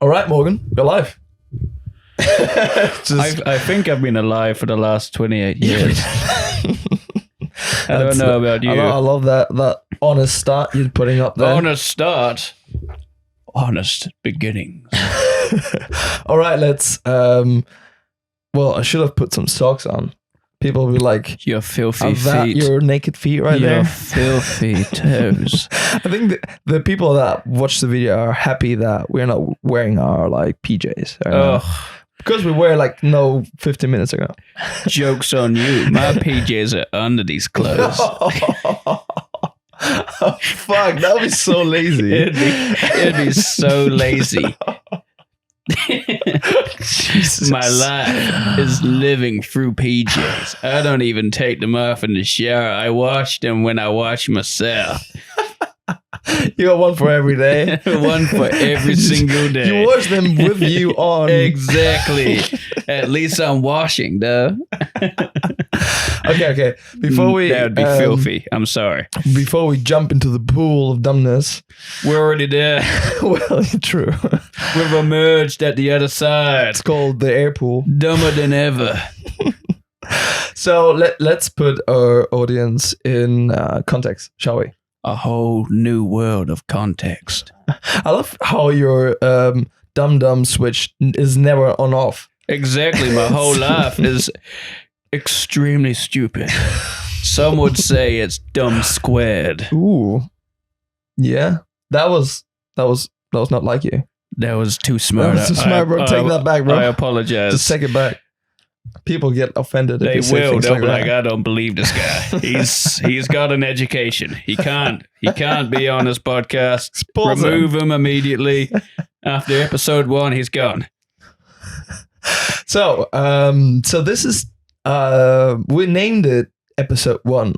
All right, Morgan, you're live. I think I've been alive for the last 28 years. I don't know about you. I love that honest start you're putting up there. Honest start. Honest beginnings. All right, let's. Well, I should have put some socks on. People will be like, your filthy feet. Your naked feet right your there. Your filthy toes. I think the people that watch the video are happy that we're not wearing our like PJs. Because we were like 15 minutes ago. Joke's on you. My PJs are under these clothes. Oh, fuck, that would be so lazy. It'd be so lazy. Jesus. My life is living through PJs. I don't even take them off in the shower. I wash them when I wash myself. You got one for every day. One for every single day. You wash them with you on. Exactly. At least I'm washing, though. Okay. Before we that would be filthy. I'm sorry. Before we jump into the pool of dumbness, we're already there. Well, true. We've emerged at the other side. It's called the air pool. Dumber than ever. So let's put our audience in context, shall we? A whole new world of context. I love how your dum-dum switch is never on off. Exactly. My whole life is extremely stupid. Some would say it's dumb squared. Ooh. Yeah. That was not like you. That was too smart. That was too smart, bro. Take that back, bro. I apologize. Just take it back. People get offended. They if you will. Say They'll be like like, I don't believe this guy. He's got an education. He can't be on this podcast. Remove him immediately. After episode 1, he's gone. So this is we named it episode 1,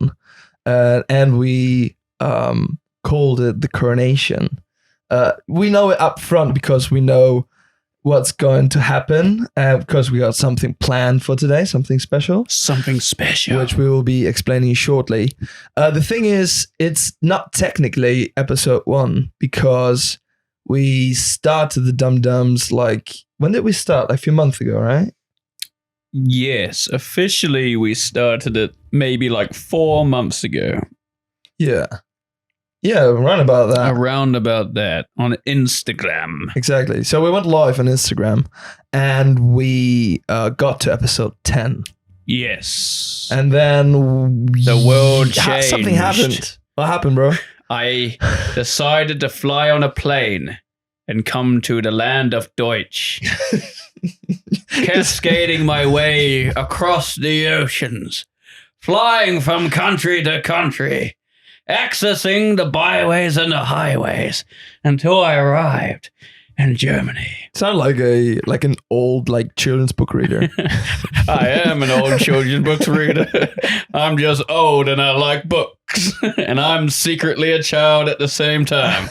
and we called it the Coronation. We know it up front because we know what's going to happen, because we got something planned for today, something special, which we will be explaining shortly. The thing is, it's not technically episode 1 because we started the Dum Dums like, when did we start? Like a few months ago, right? Yes, officially we started it maybe like 4 months ago. Yeah, around about that. Around about that on Instagram. Exactly. So we went live on Instagram and we got to episode 10. Yes. And then the world changed. Something happened. What happened, bro? I decided to fly on a plane and come to the land of Deutsch. Cascading my way across the oceans. Flying from country to country. Accessing the byways and the highways until I arrived in Germany. Sound like an old children's book reader. I am an old children's book reader. I'm just old and I like books, and I'm secretly a child at the same time.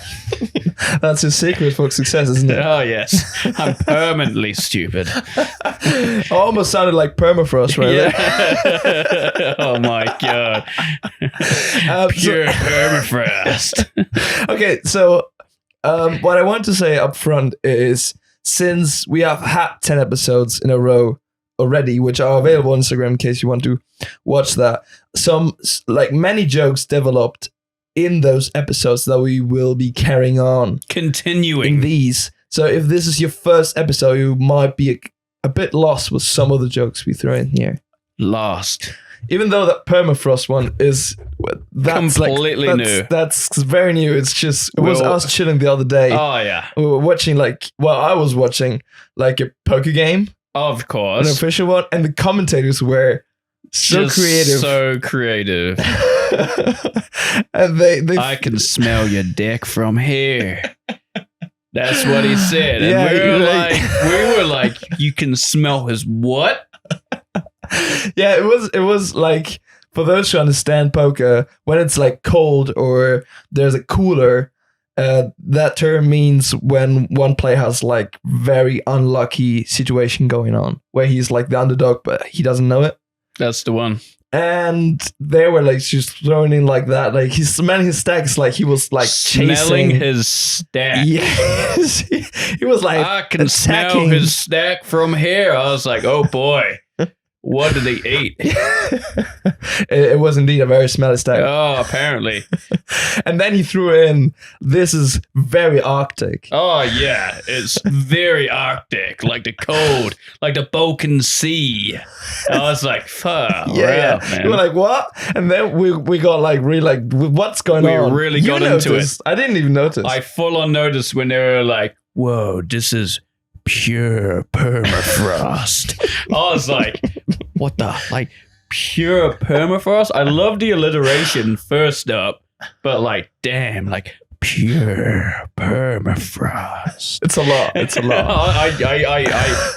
That's your secret for success, isn't it? Oh yes, I'm permanently stupid. Almost sounded like permafrost, right? Yeah. Oh my god. Pure permafrost. Okay, so what I want to say up front is, since we have had 10 episodes in a row already, which are available on Instagram in case you want to watch that, many jokes developed in those episodes that we will be carrying on. Continuing. In these. So if this is your first episode, you might be a bit lost with some of the jokes we throw in here. Lost. Even though that permafrost one is completely new. That's very new. It's just, it was us chilling the other day. Oh, yeah. We were watching I was watching a poker game. Of course. An official one. And the commentators were so creative. So creative. And they I can smell your dick from here. That's what he said. And yeah, we were like, you can smell his what? Yeah, it was like, for those who understand poker, when it's cold or there's a cooler, that term means when one player has very unlucky situation going on, where he's the underdog, but he doesn't know it. That's the one. And they were like just thrown in like that. Like he's smelling his stacks like he was like Smelling chasing. his stack. Yes. He was like I can smell attacking. his stack from here. I was like, oh boy, what did he eat? It was indeed a very smelly stack. Oh, apparently. And then he threw in, this is very Arctic. Oh, yeah. It's very Arctic, like the cold, like the Balkan Sea. I was like, fuck. Yeah. Man. We were like, what? And then we got like, really like, what's going on? We really You got into noticed. I didn't even notice. I full on noticed when they were like, whoa, this is pure permafrost. I was like, what the? Like, pure permafrost? I love the alliteration first up, but like, damn, like, pure permafrost. It's a lot. It's a lot.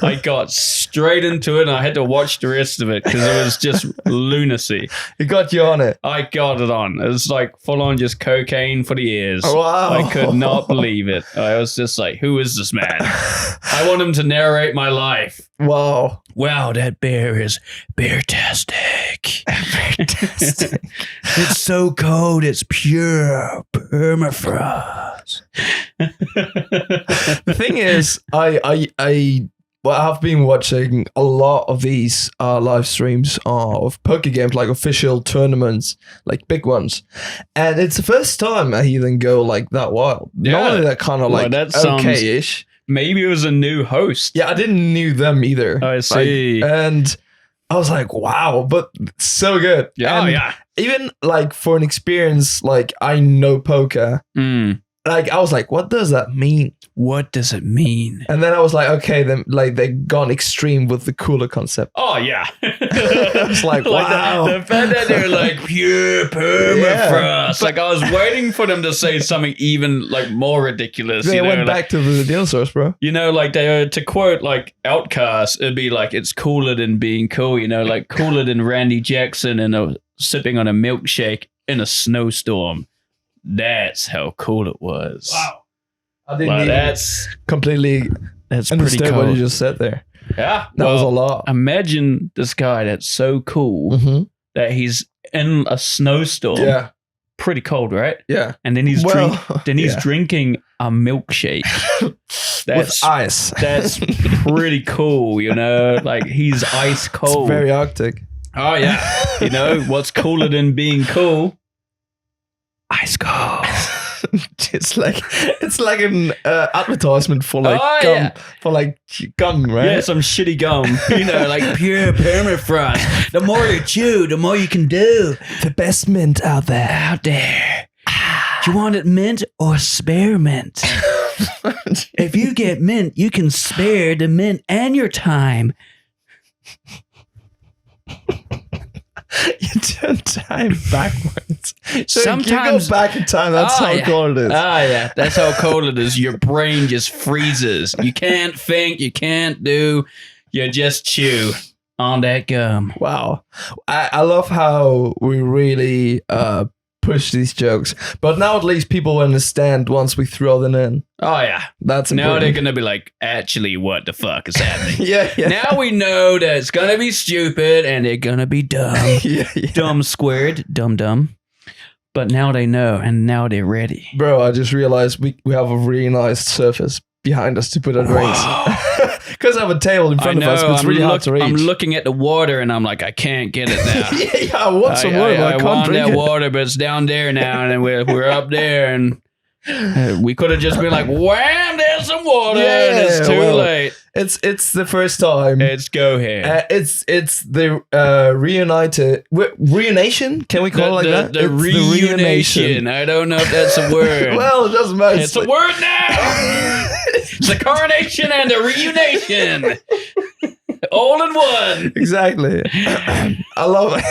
I got straight into it and I had to watch the rest of it because it was just lunacy. It got you on it. I got it on. It was like full on just cocaine for the ears. Wow. I could not believe it. I was just like, who is this man? I want him to narrate my life. Wow. Wow, that bear is bear-tastic. Fantastic. It's so cold, it's pure permafrost. The thing is, I've been watching a lot of these live streams of poker games, like official tournaments, like big ones, and it's the first time I even go like that wild. Yeah. Normally they're kind of Well, like that sounds- okay-ish. Maybe it was a new host. Yeah, I didn't knew them either. I see. And I was like, wow, but so good. Yeah, And yeah. even like for an experience, like I know poker, Mm. like I was like, what does that mean? What does it mean? And then I was like, okay, then like they've gone extreme with the cooler concept. Oh, yeah. I was like, wow. The fact that they're like pure permafrost. Yeah. Like, I was waiting for them to say something even like more ridiculous. They you know, went like, back to the dinosaurs, bro. you know, like they to quote like Outcast, it'd be like it's cooler than being cool. You know, like cooler than Randy Jackson and sipping on a milkshake in a snowstorm. That's how cool it was. Wow. I didn't Well, even that's completely pretty understand cool. what you just said there. Yeah, That was a lot. Imagine this guy that's so cool Mm-hmm. that he's in a snowstorm. Yeah. Pretty cold, right? Yeah. And then he's Well, yeah. drinking a milkshake. With ice. That's pretty cool, you know? Like he's ice cold. It's very Arctic. Oh yeah. You know, what's cooler than being cool? Ice cold. it's like an advertisement for like Oh, gum, yeah. for like gum, right? Yeah, some shitty gum. You know, like pure permafrost. The more you chew, the more you can do. The best mint out there. Out there. Do you want it mint or spearmint? If you get mint, you can spare the mint and your time. You turn time backwards. So Sometimes- you go back in time. That's Oh, how yeah. cold it is. Ah, yeah. That's how cold it is. Your brain just freezes. You can't think. You can't do. You just chew on that gum. Wow. I love how we really push these jokes. But now at least people understand once we throw them in. Oh, yeah. That's Now important. they're going to be like, actually, what the fuck is happening? yeah. Now we know that it's going to be stupid and they're going to be dumb. yeah. Dumb squared. Dumb. But now they know and now they're ready. Bro, I just realized we have a really nice surface behind us to put our drinks. Because I have a table in front of us, but it's really hard to reach. I'm looking at the water and I'm like, I can't get it now. yeah, I want some water, but I can't want drink that it. water, but it's down there now, and we're up there, and we could have just been like, "Wham! There's some water." and it's too late. It's the first time. It's go ahead. It's the reunation. Can we call it like that? The It's reunation. I don't know if that's a word. Well, it doesn't matter. it's a word now. It's the coronation and the reunation, all in one. Exactly. I love it.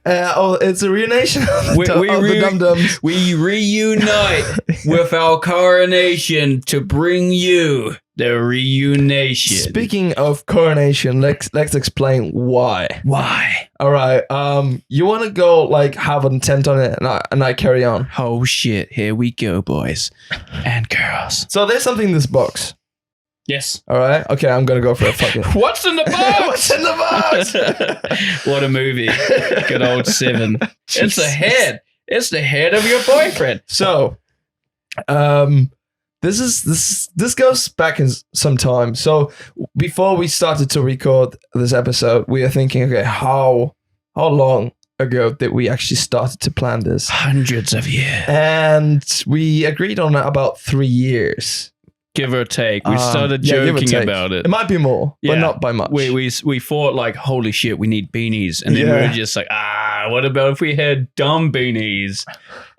It's a reunation of the dum-dums. We reunite with our coronation to bring you the reunation. Speaking of coronation, let's explain why. Why? All right. You want to go like have a tent on it, and I carry on. Oh shit! Here we go, boys and girls. So there's something in this box. Yes. All right. Okay, I'm gonna go for a fucking. What's in the box? What's in the box? What a movie. Good old Seven. It's Jesus. the head. It's the head of your boyfriend. So, this goes back in some time. So before we started to record this episode, we are thinking, okay, how long ago did we actually started to plan this? Hundreds of years. And we agreed on about 3 years. Give or take. We started give or joking take. about it. It might be more, but not by much. We thought like, holy shit, we need beanies. And then we were just like, what about if we had dumb beanies?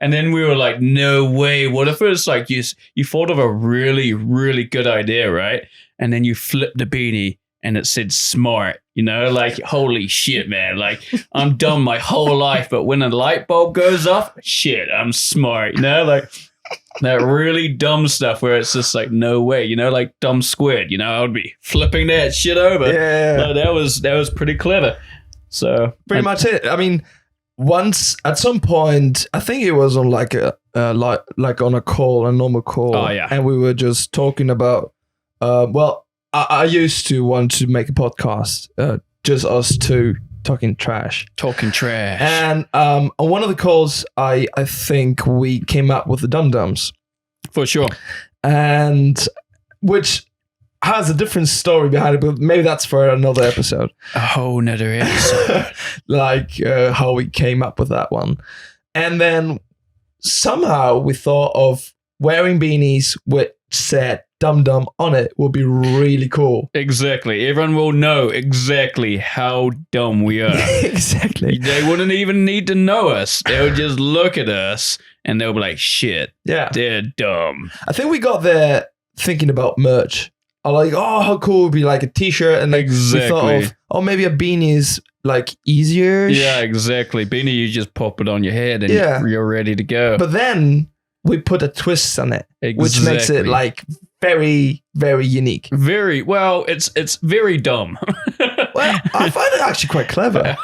And then we were like, no way. What if it's like you thought of a really, really good idea, right? And then you flipped the beanie and it said smart, you know, like, holy shit, man. Like, I'm dumb my whole life, but when a light bulb goes off, shit, I'm smart, you know, like that really dumb stuff where it's just like, no way, you know, like dumb squid, you know, I would be flipping that shit over. Yeah. That was pretty clever. So pretty much it. I mean, once at some point, I think it was on like like on a normal call. Oh, yeah. And we were just talking about, I used to want to make a podcast, just us two talking trash. And on one of the calls, I think we came up with the Dum Dums. For sure. And which has a different story behind it, but maybe that's for another episode. A whole nother episode. Like how we came up with that one. And then somehow we thought of wearing beanies which said Dum Dum on it would be really cool. Exactly. Everyone will know exactly how dumb we are. Exactly. They wouldn't even need to know us. They would just look at us and they'll be like, shit, they're dumb. I think we got there thinking about merch. I like, how cool would be like a t-shirt, and we thought of, maybe a beanie is like easier. Yeah, exactly. Beanie, you just pop it on your head and you're ready to go. But then we put a twist on it, which makes it like very, very unique. Very well. It's very dumb. Well, I find it actually quite clever.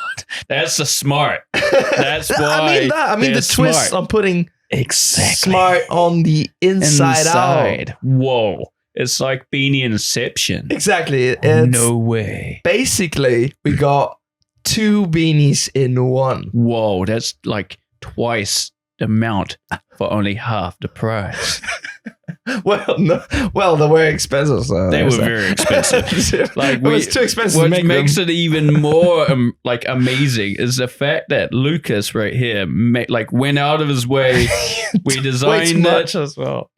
That's the smart. That's why. I mean the twist smart. on putting smart on the inside out. Whoa. It's like Beanie Inception. Exactly. It's no way. Basically, we got 2 beanies in one. Whoa, that's like twice the amount for only half the price. Well, they were expensive. So they were very expensive. Like it was too expensive. What to make makes them. it even more like amazing is the fact that Lucas right here went out of his way. We designed it as well.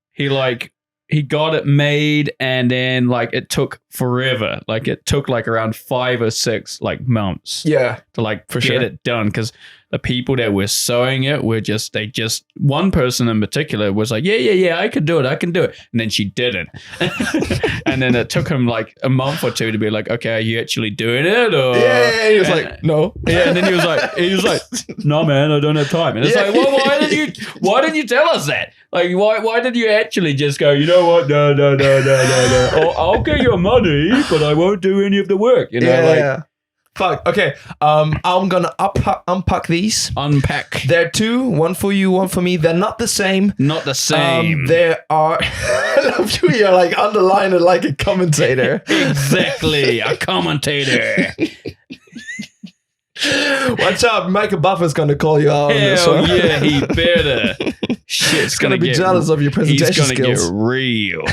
He got it made, and then like it took forever. Like it took like around 5 or 6 like months. Yeah, to like get it done, because the people that were sewing it were just one person in particular was like, yeah, I can do it, and then she didn't. And then it took him like a month or 2 to be like, okay, are you actually doing it? Or he was like, no. Yeah, and then he was like, no, man, I don't have time. And it's like, well, why didn't you tell us that? Like, why did you actually just go, you know what? No. Or I'll get your money, but I won't do any of the work. You know, yeah. Fuck. Okay. I'm gonna unpack these. Unpack. There are 2, one for you, one for me. They're not the same. Not the same. There are. I love you. You're like underline it like a commentator. Exactly, a commentator. Watch out, Michael Buffer's gonna call you out on this one. Yeah, he better. Shit's gonna be jealous of your presentation skills. He's gonna get real.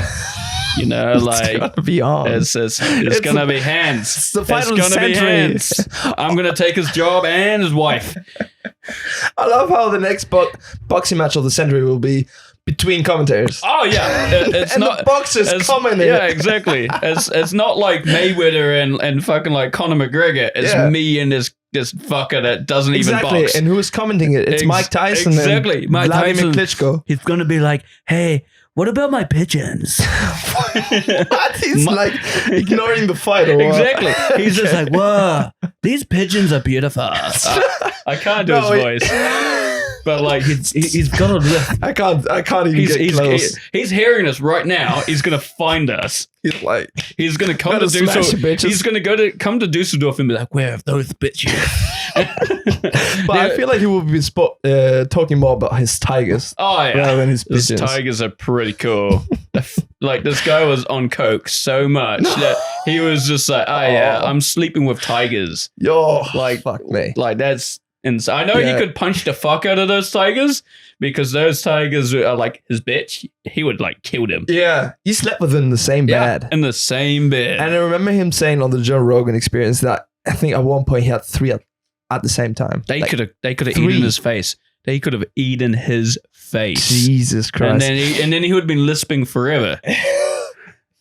You know, like it's gonna be on. It's gonna be hands. It's the final gonna century. Be hands. I'm gonna take his job and his wife. I love how the next boxing match of the century will be between commentators. Oh yeah, it's and not the boxers commenting. Yeah, exactly. It's not like Mayweather and fucking like Conor McGregor. It's me and this fucker that doesn't even box. And who's commenting it? It's Mike Tyson. Exactly, Mike Vladimir Tyson. Klitschko. He's gonna be like, hey, what about my pigeons? What? He's like ignoring the fight. Or exactly. He's just like, whoa, these pigeons are beautiful. I can't do his voice. But like he's got a lift. I can't even get close. He's hearing us right now. He's gonna find us. He's gonna come to Dusseldorf. He's gonna come to Dusseldorf and be like, where have those bitches? But I feel like he will be talking more about his tigers. Oh yeah, rather than his pigeons. His tigers are pretty cool. like this guy was on coke so much that he was just like, oh yeah, I'm sleeping with tigers. Yo, Like, fuck me. Like that's insane. I know he could punch the fuck out of those tigers because those tigers are like his bitch. He would like kill them. Yeah, he slept with them in the same bed. In the same bed. And I remember him saying on the Joe Rogan Experience that I think at one point he had 3 at the same time. They Like, could have eaten his face. They could have eaten his face. Jesus Christ. And then he would have been lisping forever.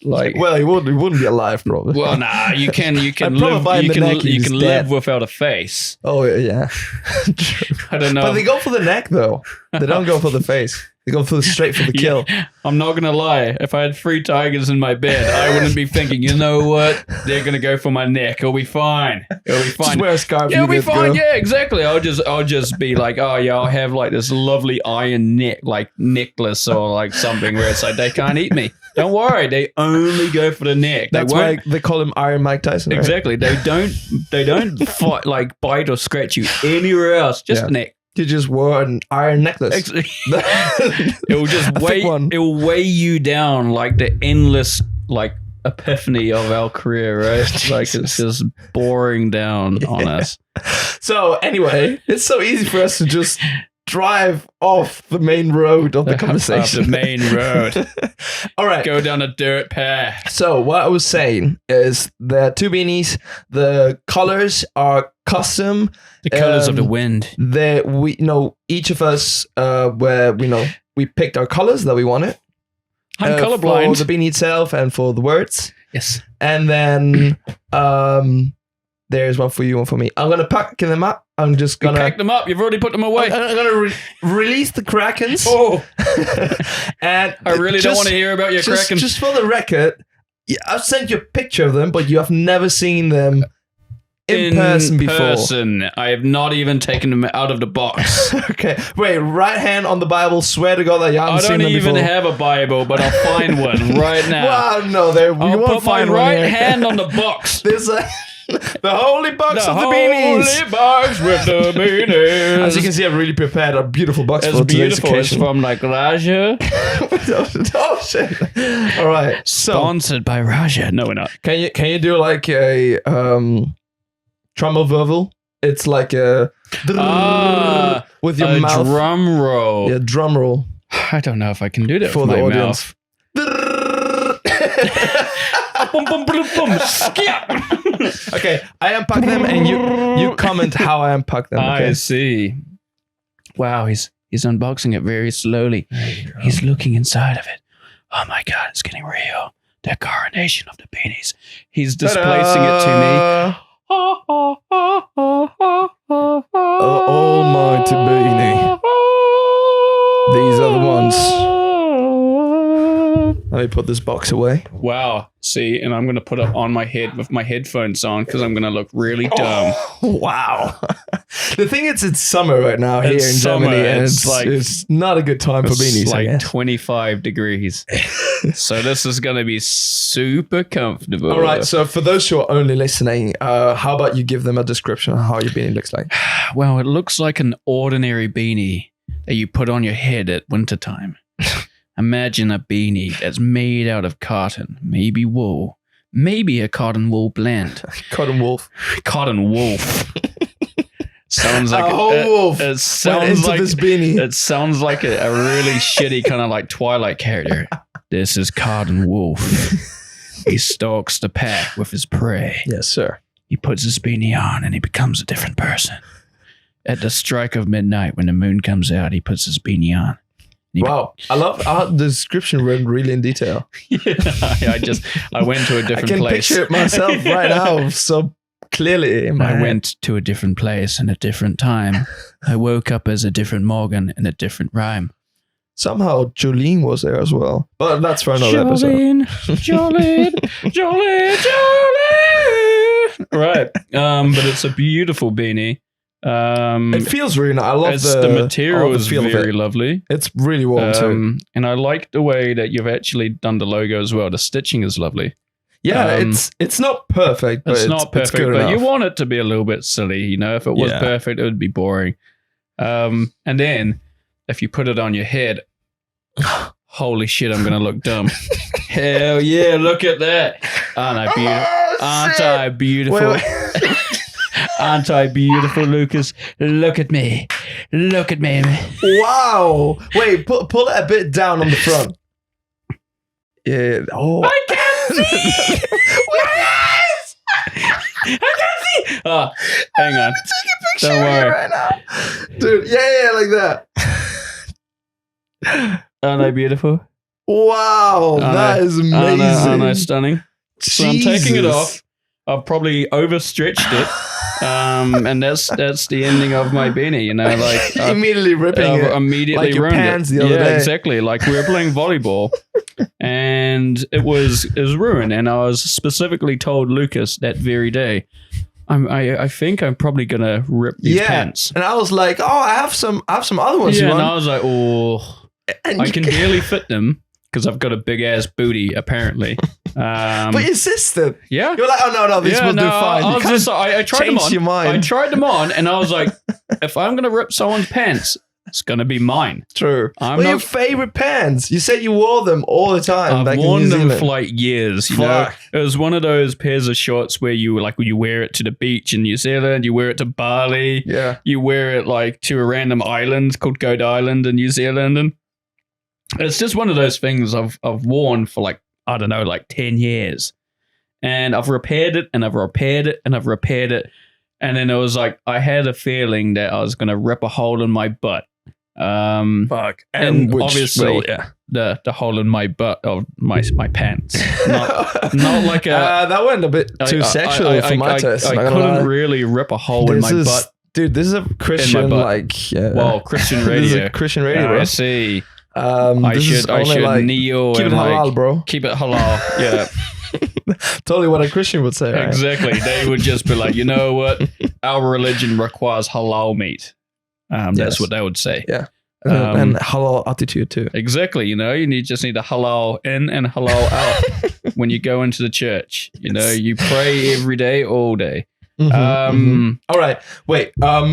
Like, well, he wouldn't be alive, probably. well, nah, you can I'd probably live bite him in the neck, you he's can dead. live without a face. Oh yeah. I don't know. But they go for the neck though. They don't go for the face. They go straight for the kill. Yeah, I'm not gonna lie. If I had 3 tigers in my bed, I wouldn't be thinking, you know what? They're gonna go for my neck. It'll be fine. It'll be fine. Just wear a scarf. Yeah, it'll be fine. Go. Yeah, exactly. I'll just be like, oh yeah, I'll have like this lovely iron necklace or like something where it's like they can't eat me. Don't worry, they only go for the neck. That's why they call him Iron Mike Tyson. Right? Exactly. They don't fight, like bite or scratch you anywhere else. Just the neck. You just wore an iron necklace. It will just it will weigh you down like the endless like epiphany of our career, right? Like it's just boring down on us. So anyway, it's so easy for us to just drive off the main road of the conversation. The main road. All right. Go down a dirt path. So what I was saying is there are 2 beanies. The colors are custom. The colors of the wind. Each of us we picked our colors that we wanted. I'm colorblind. For the beanie itself and for the words. Yes. And then there's one for you, one for me. I'm gonna pack them up. I'm just gonna pack them up. You've already put them away. I'm gonna release the Krakens. Oh, and I really don't want to hear about your Kraken. Just for the record, I've sent you a picture of them, but you have never seen them in person before. I have not even taken them out of the box. Okay, wait. Right hand on the Bible. Swear to God that you haven't seen them before. I don't even have a Bible, but I'll find one right now. Well, no, there. I'll put my right hand on the box. There's the holy box of the beanies. The holy box with the beanies. As you can see, I've really prepared a beautiful box it's for beautiful. today's occasion. It's from like Raja. Oh shit! All right, sponsored by Raja. No, we're not. Can you do like a trommelwirbel? It's like a with your mouth. Drum roll. Yeah, drum roll. I don't know if I can do that for with the my audience. Boom, boom, boom, boom. Okay, I unpack them and you comment how I unpack them. Okay? I see. Wow, he's unboxing it very slowly. He's looking inside of it. Oh my God, it's getting real. The coronation of the beanies. He's displacing it to me. The almighty beanie. These are the ones. Let me put this box away. Wow. See, and I'm going to put it on my head with my headphones on because I'm going to look really dumb. Oh, wow. The thing is, it's summer right now here in Germany, and it's not a good time for beanies. It's like 25 degrees. So this is going to be super comfortable. All right. So for those who are only listening, how about you give them a description of how your beanie looks like? Well, it looks like an ordinary beanie that you put on your head at wintertime. Imagine a beanie that's made out of cotton, maybe wool, maybe a cotton wool blend. Cotton wolf. Cotton wolf. Sounds like a whole wolf. It sounds like this beanie. It sounds like a really shitty kind of like Twilight character. This is Cotton Wolf. He stalks the pack with his prey. Yes, sir. He puts his beanie on and he becomes a different person. At the strike of midnight, when the moon comes out, he puts his beanie on. Wow, I love how the description went really in detail. Yeah, I went to a different place. I can picture it myself right now so clearly in my head. Went to a different place and a different time. I woke up as a different Morgan in a different rhyme. Somehow Jolene was there as well. But that's for another episode. Jolene. Right. But it's a beautiful beanie. It feels really nice. I love the material is very lovely. It's really warm too. And I like the way that you've actually done the logo as well. The stitching is lovely. Yeah, it's not perfect, but it's not perfect, good but enough. You want it to be a little bit silly, you know. If it was perfect, it would be boring. And then if you put it on your head, Holy shit, I'm going to look dumb. Hell yeah, look at that. Aren't I beautiful? Aren't I beautiful? Wait. Aren't I beautiful, Lucas? Look at me. Look at me. Wow. Wait, pull it a bit down on the front. Yeah. Oh. I can't see. Yes! I can't see. Oh, hang on. Take a picture Don't worry. right now. Dude, yeah, like that. Aren't I beautiful? Wow, that is amazing. Aren't I stunning? So I'm taking it off. I've probably overstretched it. And that's the ending of my beanie, you know, like immediately ripping it, immediately like your ruined pants it. the other day. Exactly. Like we were playing volleyball, and it was ruined. And I was specifically told Lucas that very day, I think I'm probably gonna rip these pants. And I was like, oh, I have some other ones. Yeah, and I was like, oh, I can barely fit them because I've got a big ass booty apparently. But you insisted. Yeah. You're like, oh no, this will do fine. I tried them on. Your mind. I tried them on, and I was like, if I'm gonna rip someone's pants, it's gonna be mine. True. I'm What not are your favorite pants? You said you wore them all the time. I've worn them for like years. You know, it was one of those pairs of shorts where you wear it to the beach in New Zealand, you wear it to Bali, Yeah. you wear it like to a random island called Goat Island in New Zealand, and it's just one of those things I've worn for like, I don't know, like 10 years. And I've repaired it and I've repaired it and I've repaired it. And then it was like, I had a feeling that I was going to rip a hole in my butt. Fuck. And obviously the hole in my butt of my pants. Not like a... that went a bit too sexual for my taste. I couldn't really rip a hole in my butt. Dude, this is a Christian, well, Christian radio. This is a Christian radio, bro. I see. I should kneel keep and it halal, bro. Keep it halal. Yeah. Totally what a Christian would say. Right? Exactly. They would just be like, you know what? Our religion requires halal meat. That's what they would say. Yeah. And halal attitude too. Exactly. You know, just need a halal in and halal out when you go into the church. You know, you pray every day, all day. All right. Wait.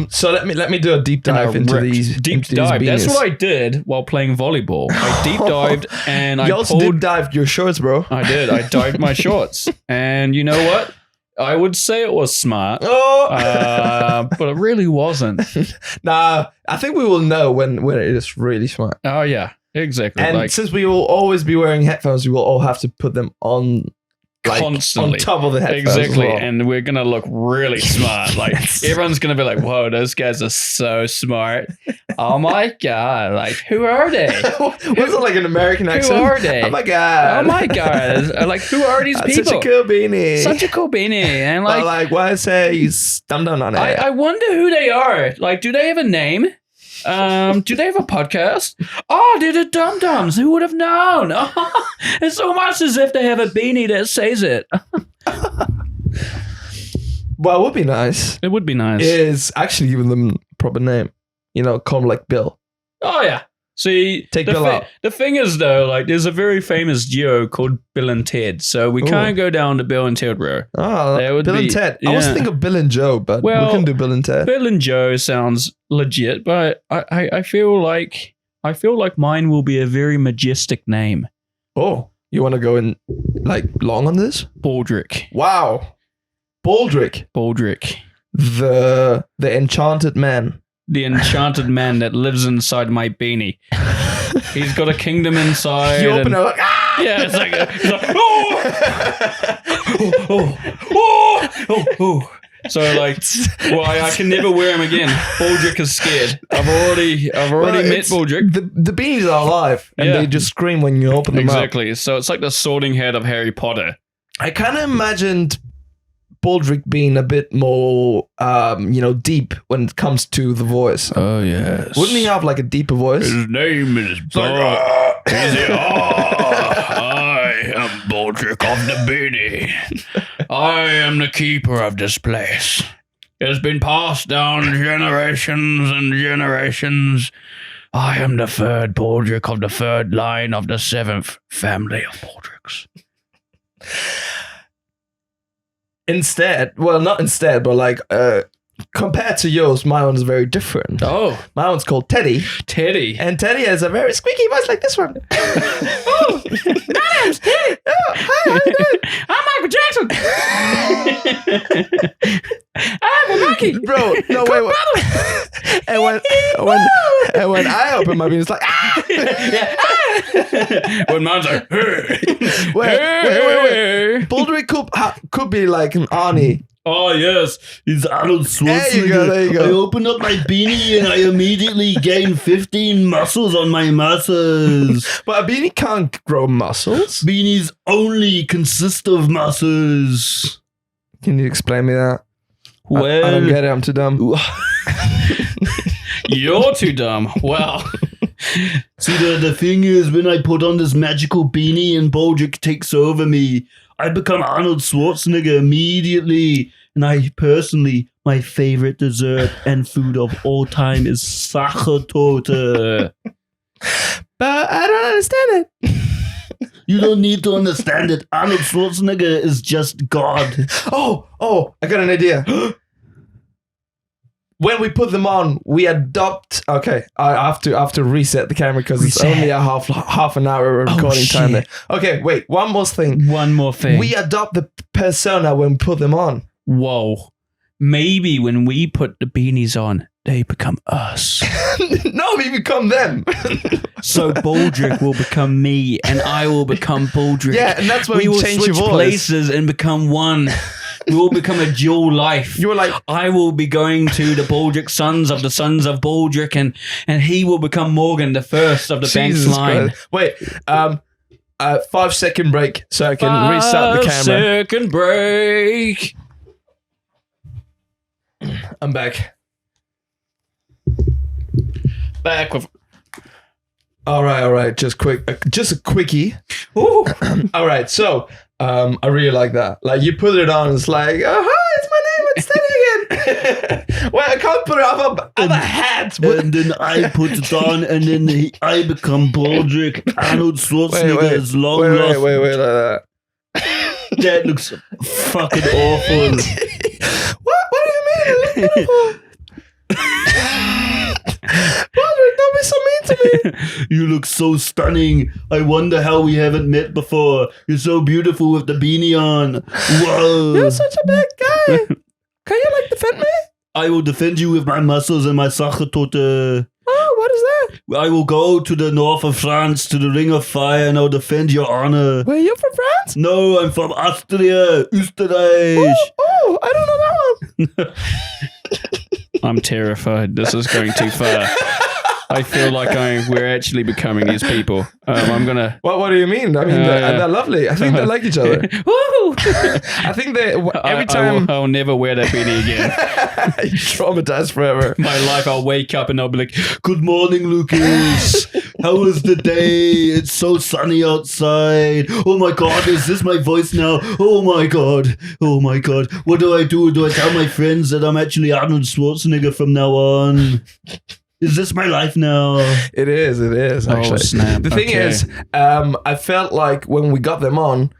So let me do a deep dive into these. Deep dive. That's what I did while playing volleyball. I deep dived and you also deep dived your shorts, bro. I did. I dived my shorts, and you know what? I would say it was smart, but it really wasn't. Nah, I think we will know when it is really smart. Oh yeah, exactly. And since we will always be wearing headphones, we will all have to put them on. Like, constantly on top of the headphones. Exactly. Well. And we're gonna look really smart. Like everyone's gonna be like, whoa, those guys are so smart. Oh my god, like who are they? What's it like an American accent? Who are they? Oh my god. Oh my god. Like who are these people? Such a cool beanie. Such a cool beanie. And like why say he's dum dum on it? I wonder who they are. Like, do they have a name? Do they have a podcast? Oh, they're the Dum Dums. Who would have known? It's almost as if they have a beanie that says it. Well, it would be nice. It would be nice. Is actually giving them a proper name. You know, call them like Bill. Oh, yeah. See, take Bill out. The thing is, though, like, there's a very famous duo called Bill and Ted, so we can't go down to Bill and Ted row. Oh, Bill and Ted. I was thinking of Bill and Joe, but we can do Bill and Ted. Bill and Joe sounds legit, but I feel like mine will be a very majestic name. Oh, you want to go in like long on this? Baldrick. Wow, Baldrick. The enchanted man. The enchanted man that lives inside my beanie. He's got a kingdom inside. You open it like, ah! Yeah, it's like, oh. So like, well, I can never wear him again. Baldrick is scared. I've already met Baldrick. The beanies are alive, and they just scream when you open them up. Exactly. So it's like the Sorting Hat of Harry Potter. I kind of imagined Baldrick being a bit more, deep when it comes to the voice. Oh, yes. Wouldn't he have like a deeper voice? His name is Bald. I am Baldrick of the Beanie. I am the keeper of this place. It has been passed down generations and generations. I am the third Baldrick of the third line of the seventh family of Baldricks. Instead, well, not instead, but like compared to yours, my one's very different. Oh, My one's called Teddy. Teddy. And Teddy has a very squeaky voice like this one. Oh, my name's Teddy. Oh, hi, how you doing? I'm Michael Jackson. I'm Rocky. Bro, no way. And when I open my bean, it's like, ah! Yeah. When mine's like, hey. Wait. Baldrick could be like an Arnie. Oh, yes. He's Arnold Schwarzenegger. There you go. I opened up my beanie and I immediately gained 15 muscles on my muscles. But a beanie can't grow muscles. Beanies only consist of muscles. Can you explain me that? Well, I don't get it. I'm too dumb. You're too dumb. Well, see, the thing is, when I put on this magical beanie and Baldrick takes over me, I become Arnold Schwarzenegger immediately. And my favorite dessert and food of all time is Sachertorte. But I don't understand it. You don't need to understand it. Arnold Schwarzenegger is just God. Oh, I got an idea. When we put them on, we adopt. Okay, I have to reset the camera because it's only a half an hour recording time there. Okay, wait. One more thing. We adopt the persona when we put them on. Whoa. Maybe when we put the beanies on, they become us. No, we become them. So Baldrick will become me, and I will become Baldrick. Yeah, and that's when we will change switch your voice. places and become one. We will become a dual life. You were like, I will be going to the Baldrick sons of the sons of Baldrick, and he will become Morgan, the first of the Banks line. Christ. Wait, 5-second break so I can restart the camera. 5-second break. I'm back. Back with. All right. Just a quickie. Ooh. All right, so I really like that. Like you put it on, it's like, oh hi, it's my name, it's Teddy again. Well, I can't put it up a hat. And then I put it on, and then I become Baldrick. Arnold Schwarzenegger is long lost. Wait, like that. That looks fucking awful. What do you mean? It looks beautiful. Baldrick, don't be so mean to me. You look so stunning. I wonder how we haven't met before. You're so beautiful with the beanie on. Whoa. You're such a bad guy. Can you defend me? I will defend you with my muscles and my Sachertorte. Oh, what is that? I will go to the north of France, to the Ring of Fire, and I'll defend your honor. Wait, you're from France? No, I'm from Austria, Österreich. Oh, I don't know that one. I'm terrified. This is going too far. I feel like we're actually becoming these people. I'm gonna. What do you mean? I mean, they're lovely. I think they like each other. Woo! I think they every time. I'll never wear that beanie again. Traumatized forever. My life, I'll wake up and I'll be like, Good morning, Lucas. How was the day? It's so sunny outside. Oh my God, is this my voice now? Oh my God. What do I do? Do I tell my friends that I'm actually Arnold Schwarzenegger from now on? Is this my life now? It is actually. Oh, snap. The thing is, I felt like when we got them on,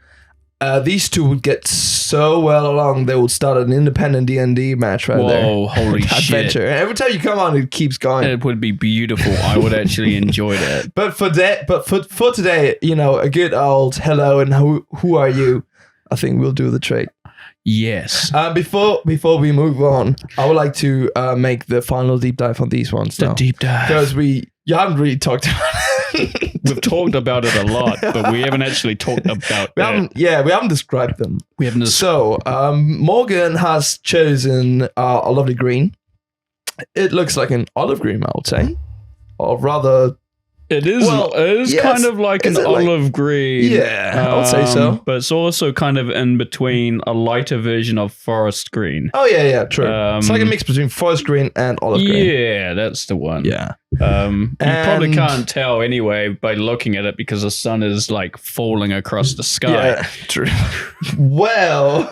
these two would get so well along, they would start an independent D&D match right there. whoa, holy shit. Adventure. And every time you come on, it keeps going. It would be beautiful. I would actually enjoy that. But for today, a good old hello and who are you? I think we'll do the trick. Yes. Before we move on, I would like to make the final deep dive on these ones. The deep dive. Because you haven't really talked about it. We've talked about it a lot, but we haven't actually talked about it. We haven't described them. We haven't. So Morgan has chosen a lovely green. It looks like an olive green, I would say, or rather. It is. Well, it is yes. kind of like an olive green. Yeah, I would say so. But it's also kind of in between a lighter version of forest green. Oh yeah, true. It's like a mix between forest green and olive green. Yeah, that's the one. Yeah. You probably can't tell anyway by looking at it because the sun is like falling across the sky. Yeah, true. Well,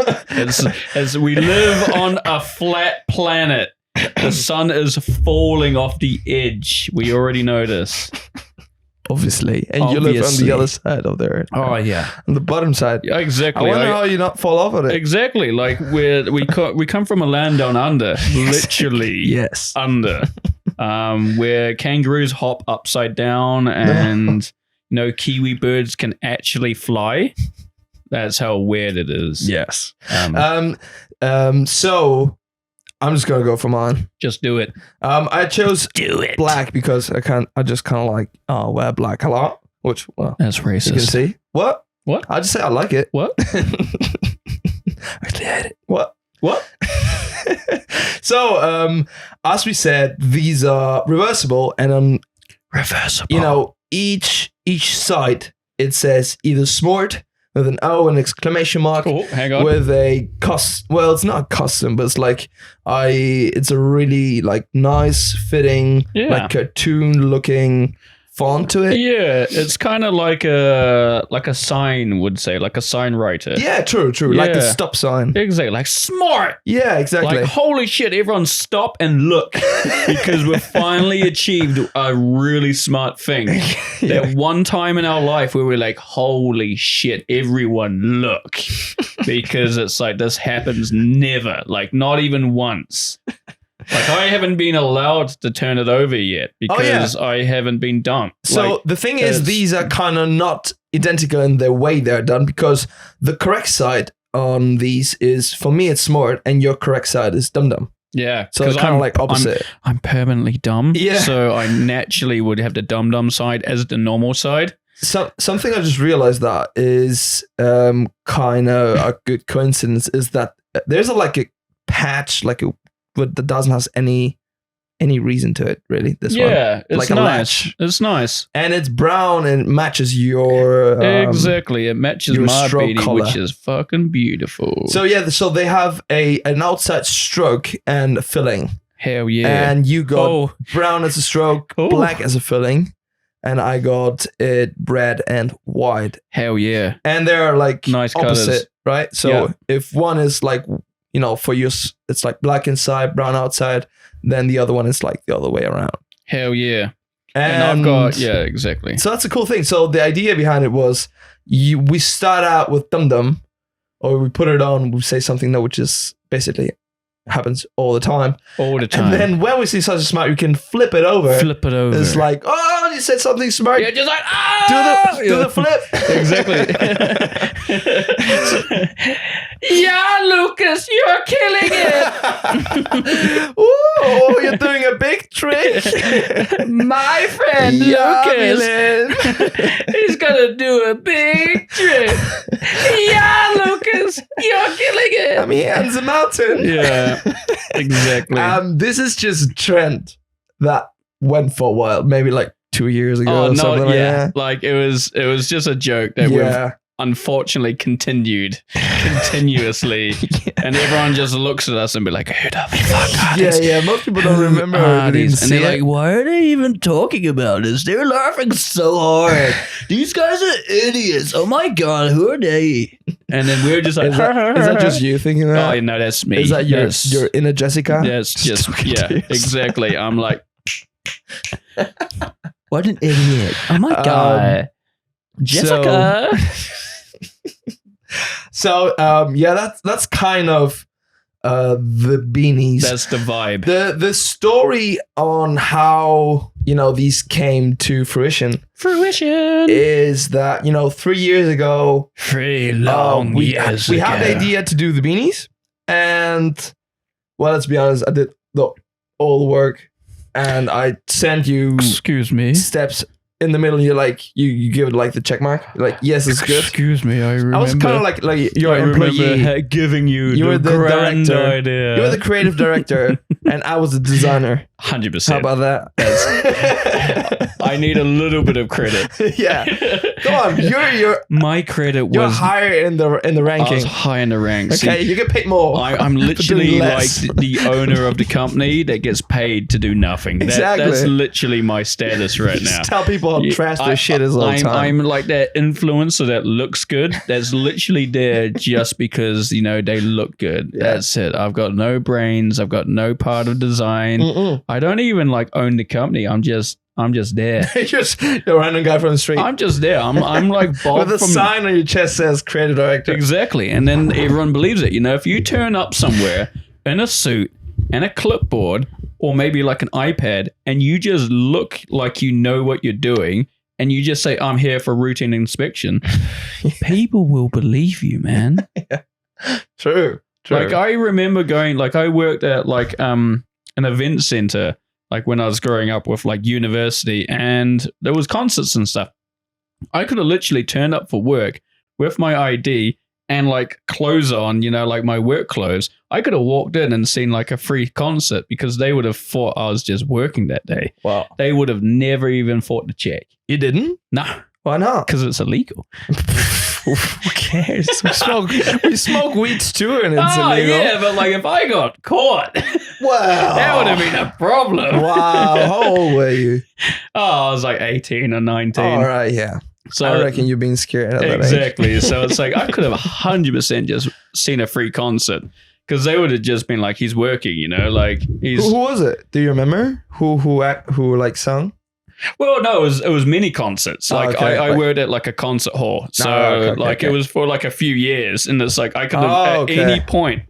as we live on a flat planet, the sun is falling off the edge. We already know this. obviously, and you live on Obviously. the other side of the earth. Oh yeah, On the bottom side. yeah, I exactly. wonder how you not fall off of it. Exactly. Like we come from a land down under, literally Yes. under, where kangaroos hop upside down and kiwi birds can actually fly. That's how weird it is. Yes. So I'm just gonna go for mine. Just do it. I chose Do it. black because I just kind of like wear black a lot, which That's you can racist. see. What? What? I just say I like it. What? Actually, I hate it. What? What? So, as we said, these are reversible, and Reversible. each side it says either smart with an O and exclamation mark. Oh, hang on. With a well, it's not custom, but it's like it's a really like nice fitting, Yeah. like cartoon looking font to it. Yeah, it's kind of like a sign would say, like a sign writer. Yeah, true. Like the Yeah. stop sign. Exactly, like smart. Yeah, exactly. Like holy shit! Everyone stop and look because we've finally achieved a really smart thing. Yeah. That one time in our life where we're like, holy shit! Everyone look, because it's like this happens never, like not even once. Like I haven't been allowed to turn it over yet because I haven't been dumped. So Like, the thing is, it's- these are kind of not identical in the way they're done, because the correct side on these is, for me, it's smart, and your correct side is dum dum. yeah, So it's kind of like opposite. I'm permanently dumb. Yeah. So I naturally would have the dum side as the normal side. Something I just realized that is kind of a good coincidence is that there's a patch that doesn't have any reason to it, really. This one, Yeah, it's Like a nice. latch. It's nice. and it's brown and it matches your Exactly. It matches your my stroke beanie, color. which is fucking beautiful. So yeah, so they have an outside stroke and a filling, hell yeah. and you got Oh, brown as a stroke, Oh. black as a filling, and I got it red and white, hell yeah. and they're like Nice opposite, colours. right? So Yeah. if one is like, for you, it's like black inside, brown outside, then the other one is like the other way around. Hell yeah. And I've got, yeah, exactly. So that's a cool thing. So the idea behind it was we start out with dum dum, or we put it on, we say something that which is basically happens all the time. All the time. And then when we see something smart, we can flip it over. Flip it over. It's like, oh, you said something smart. yeah, just like, ah! do the flip. Exactly. Yeah, Lucas, you're killing it. Ooh, you're doing a big trick. My friend Yeah, Lucas. Milan. He's gonna do a big trick. Yeah, Lucas, you're killing it. I mean, hands a mountain. Yeah, exactly. This is just a trend that went for a while, maybe like 2 years ago Oh or something no, like yeah. that. Like it was just a joke that we've Yeah. unfortunately continued continuously. And everyone just looks at us and be like, who the fuck are these? Yeah. Most people don't remember. Are or didn't these? And see they're it. like, why are they even talking about this? They're laughing so hard. These guys are idiots. Oh my God, who are they? And then we're just like, Is that just you thinking that? Oh, no, that's me. Is that Yes. your inner Jessica? That's just, talking yeah, to yourself. exactly. I'm like, what an idiot. Oh my God. Jessica. So that's kind of the beanies. That's the vibe. The story on how these came to fruition Fruition. is that 3 years ago 3 long we years we had the ago. idea to do the beanies, and well, let's be honest, I did all the work, and I sent you Excuse me. steps in the middle. You're like you give it like the check mark. You're like, yes, it's good. Excuse me. I remember. I was kind of like your I employee. remember giving you You were the the grand director. idea. You were the creative director, and I was the designer. 100%. How about that? I need a little bit of credit. Yeah. Come on, you're My credit you're was higher in the I ranking. was high in the ranks. Okay, you get paid more. I'm for literally doing like less. the owner of the company that gets paid to do nothing. Exactly. That's literally my status right now. Just tell people how Yeah, trash their shit is all the I'm, time. I'm like that influencer that looks good. That's literally there just because they look good. Yeah. That's it. I've got no brains. I've got no part of design. Mm-mm. I don't even like own the company. I'm just there. Just a random guy from the street. I'm just there. I'm like Bob with a from sign on your chest says creative director. exactly, and then everyone believes it. You know, if you turn up somewhere in a suit and a clipboard, or maybe like an iPad, and you just look like you know what you're doing, and you just say, "I'm here for routine inspection," people will believe you, man. Yeah. True. Like I remember going, like I worked at like an event center, like when I was growing up with like university, and there was concerts and stuff. I could have literally turned up for work with my ID and like clothes on, you know, like my work clothes. I could have walked in and seen like a free concert because they would have thought I was just working that day. Wow. They would have never even thought to check. You didn't? No, Why not? because it's illegal. Who cares? We smoke weed too, and it's illegal. Yeah, but like if I got caught, Wow. that would have been a problem. Wow. How old were you? Oh, I was like 18 or 19. All right. Yeah. So I reckon you've been scared at that age. exactly. So it's like I could have 100% just seen a free concert because they would have just been like, he's working, you know, like he's. Who was it? Do you remember who like sung? Well, no, it was mini concerts. Like okay. I worked at like a concert hall, so okay. it was for like a few years, and it's like I could have at any point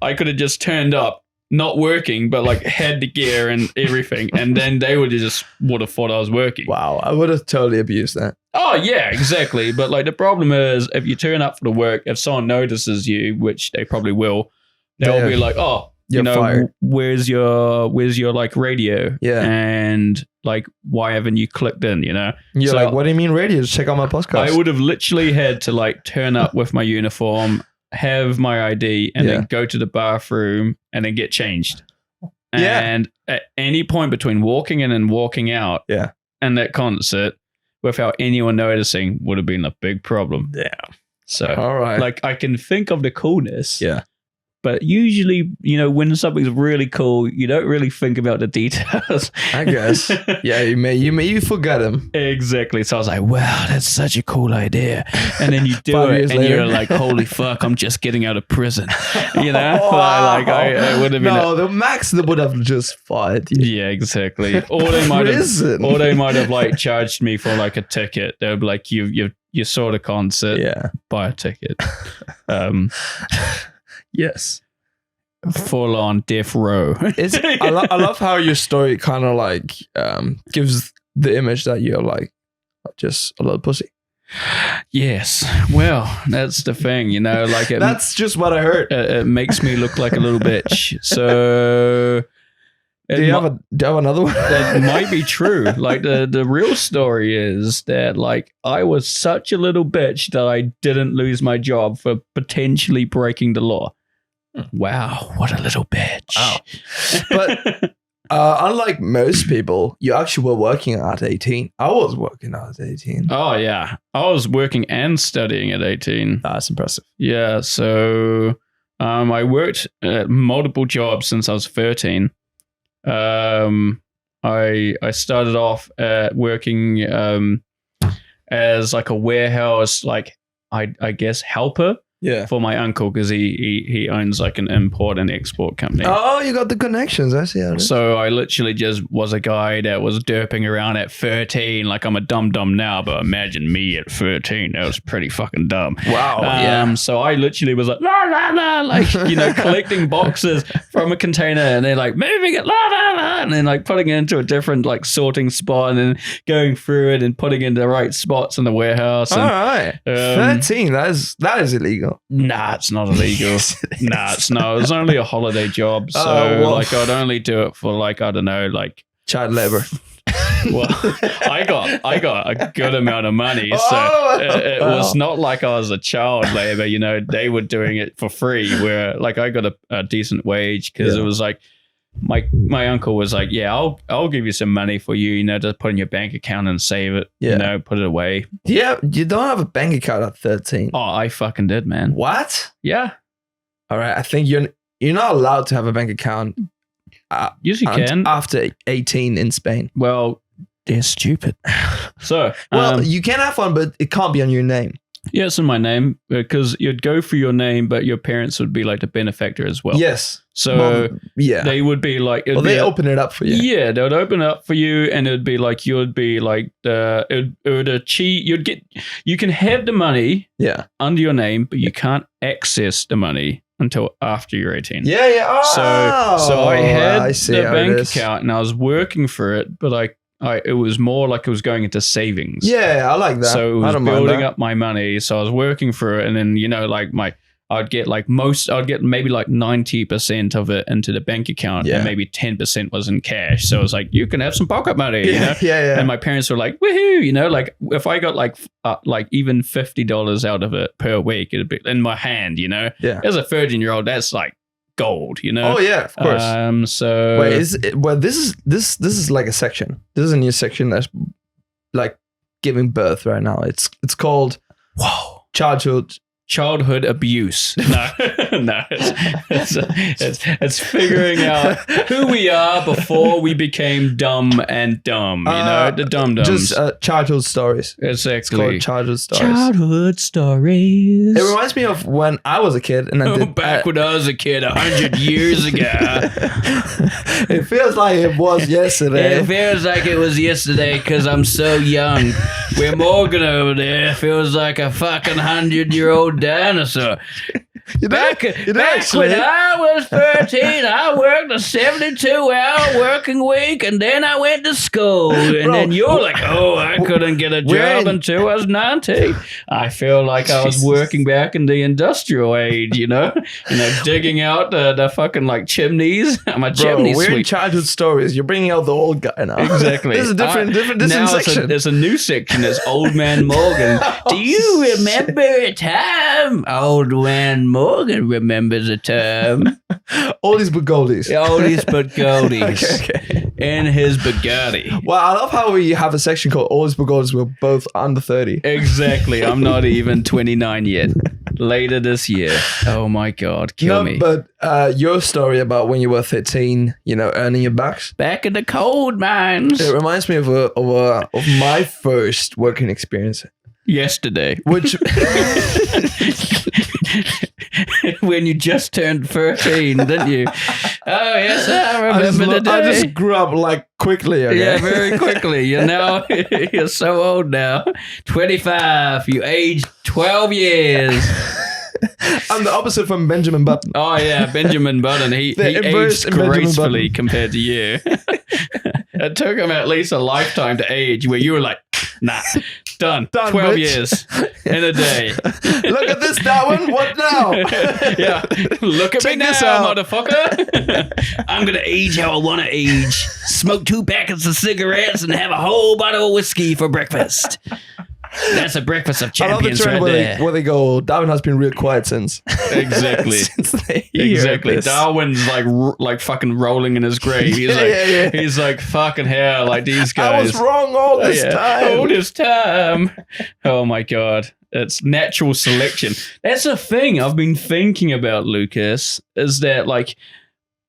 I could have just turned up, not working, but like had the gear and everything, and then they would have thought I was working. Wow, I would have totally abused that. Oh yeah, exactly. But like the problem is, if you turn up for the work, if someone notices you, which they probably will, they'll be like, "Oh, You're fired. where's your like radio? Yeah. And like, why haven't you clicked in? You know?" You're So like, what do you mean radio? Just check out my podcast. I would have literally had to like turn up with my uniform, have my ID, and then go to the bathroom and then get changed. Yeah. And at any point between walking in and walking out, and that concert, without anyone noticing, would have been a big problem. Yeah. So, All right. like, I can think of the coolness. Yeah. But usually, you know, when something's really cool, you don't really think about the details. I guess. Yeah, you forgot him. Exactly. So I was like, wow, that's such a cool idea. And then you do 5 it years and later. you're like, holy fuck, I'm just getting out of prison. You know? Wow. Like I would have been. No, the max they would have just fired you. Yeah, exactly. Or they might have, Prison. or they might have like charged me for like a ticket. They would be like, you saw the concert, Yeah. buy a ticket. Yes. Full on death row. I love how your story kind of like gives the image that you're like just a little pussy. Yes. Well, that's the thing, you know, like That's just what I heard. it makes me look like a little bitch. So Do you have another one? that might be true. Like the real story is that like I was such a little bitch that I didn't lose my job for potentially breaking the law. Wow, what a little bitch. Wow. But unlike most people, you actually were working at 18. I was working at 18. Oh yeah. I was working and studying at 18. That's impressive. Yeah, so I worked at multiple jobs since I was 13. I started off working as like a warehouse, like I guess helper Yeah. for my uncle because he owns like an import and export company. Oh, you got the connections. I see how it is. So I literally just was a guy that was derping around at 13. Like I'm a dum-dum now, but imagine me at 13. That was pretty fucking dumb. Wow. Yeah. So I literally was like, la, la, la, like, you know, collecting boxes from a container and then like moving it, la, la, la, and then like putting it into a different like sorting spot and then going through it and putting it in the right spots in the warehouse. All And, right. 13. That is illegal. Nah, it's not illegal. Yes, it Nah, it's not. It was only a holiday job. So well. like I'd only do it for like, I don't know, like, Child labor. well, I got a good amount of money, so Oh, it wow. was not like I was a child labor. You know, they were doing it for free. Where like I got a decent wage because Yeah. it was like my uncle was like, yeah, I'll give you some money for you, you know, to put in your bank account and save it. Yeah. You know, put it away. Yeah, you don't have a bank account at 13. Oh, I fucking did, man. What? Yeah, All right, I think you're not allowed to have a bank account yes you can. after 18 in Spain. Well, they're stupid. So, Well, you can have one, but it can't be on your name. Yeah, it's in my name because you'd go for your name, but your parents would be like the benefactor as well. Yes. So yeah. they would be like, Well, they open it up for you. Yeah, they would open it up for you, and it'd be like you'd be like it would achieve. You can have the money under your name, but you can't access the money until after you're 18. Yeah, yeah. Oh, so I had the bank is. account, and I was working for it, but it was more like it was going into savings. Yeah, I like that. So it was building up my money. So I was working for it, and then I'd get maybe like 90% of it into the bank account, and maybe 10% was in cash. So it was like, you can have some pocket money. Yeah. And my parents were like, woohoo, like if I got like even $50 out of it per week, it'd be in my hand. Yeah. As a 13-year-old, that's like gold. Oh yeah, of course. So wait, this is like a section. This is a new section that's like giving birth right now. It's called childhood abuse. No, it's figuring out who we are before we became dumb and dumb. The dum-dums. Just childhood stories. Exactly. It's called childhood stories. Childhood stories. It reminds me of when I was a kid, and back when I was a kid 100 years ago. It feels like it was yesterday. It feels like it was yesterday because I'm so young. We're Morgan over there. Feels like a fucking 100-year-old dinosaur. Back when I was 13, I worked a 72-hour working week, and then I went to school. And then you're like, I couldn't get a job until I was 19. I feel like I was working back in the industrial age, digging out the fucking like chimneys. I'm a chimney sweep. We're in childhood stories. You're bringing out the old guy now. Exactly. This is different section. There's a new section. It's Old Man Morgan. Do you remember a time? Old Man Morgan remembers a time. Oldies but goldies. Oldies but goldies. Okay. In his Bugatti. Well, I love how we have a section called Oldies but goldies. We're both under 30. Exactly. I'm not even 29 yet. Later this year. Oh my God. Kill me. But your story about when you were 13, earning your bucks. Back in the cold mines. It reminds me of my first working experience. Yesterday. Which... when you just turned 13, didn't you? Oh, yes, I remember the day. I just grew up like quickly. Okay? Yeah, very quickly. You're so old now. 25. You aged 12 years. I'm the opposite from Benjamin Button. Oh, yeah, Benjamin Button. He aged gracefully compared to you. It took him at least a lifetime to age where you were like, nah. Done 12 bitch. Years in a day. Look at this, Darwin. What now? Yeah. Look at Check me this now, out. motherfucker. I'm going to age how I want to age. Smoke 2 packets of cigarettes and have a whole bottle of whiskey for breakfast. That's a breakfast of champions right there. Where they go, Darwin has been real quiet since. Exactly. Exactly. Darwin's like fucking rolling in his grave. He's he's like, fucking hell, like these guys. I was wrong all this time. All this time. Oh my God. It's natural selection. That's a thing I've been thinking about, Lucas, is that like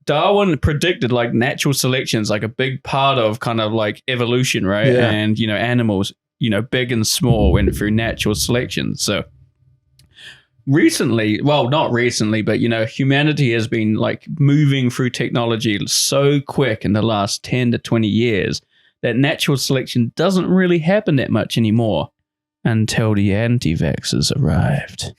Darwin predicted like natural selection is like a big part of kind of like evolution, right? Yeah. And, animals, big and small went through natural selection. So recently, well, not recently, but, humanity has been like moving through technology so quick in the last 10 to 20 years that natural selection doesn't really happen that much anymore until the anti-vaxxers arrived.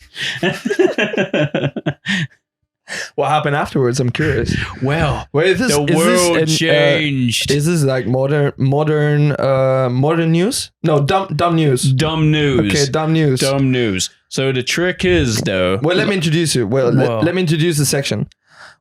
What happened afterwards? I'm curious. Well, the world changed. Is this like modern news? No, dumb news. Dumb news. Okay, dumb news. Dumb news. So the trick is, though. Well, let me introduce you. Let me introduce the section.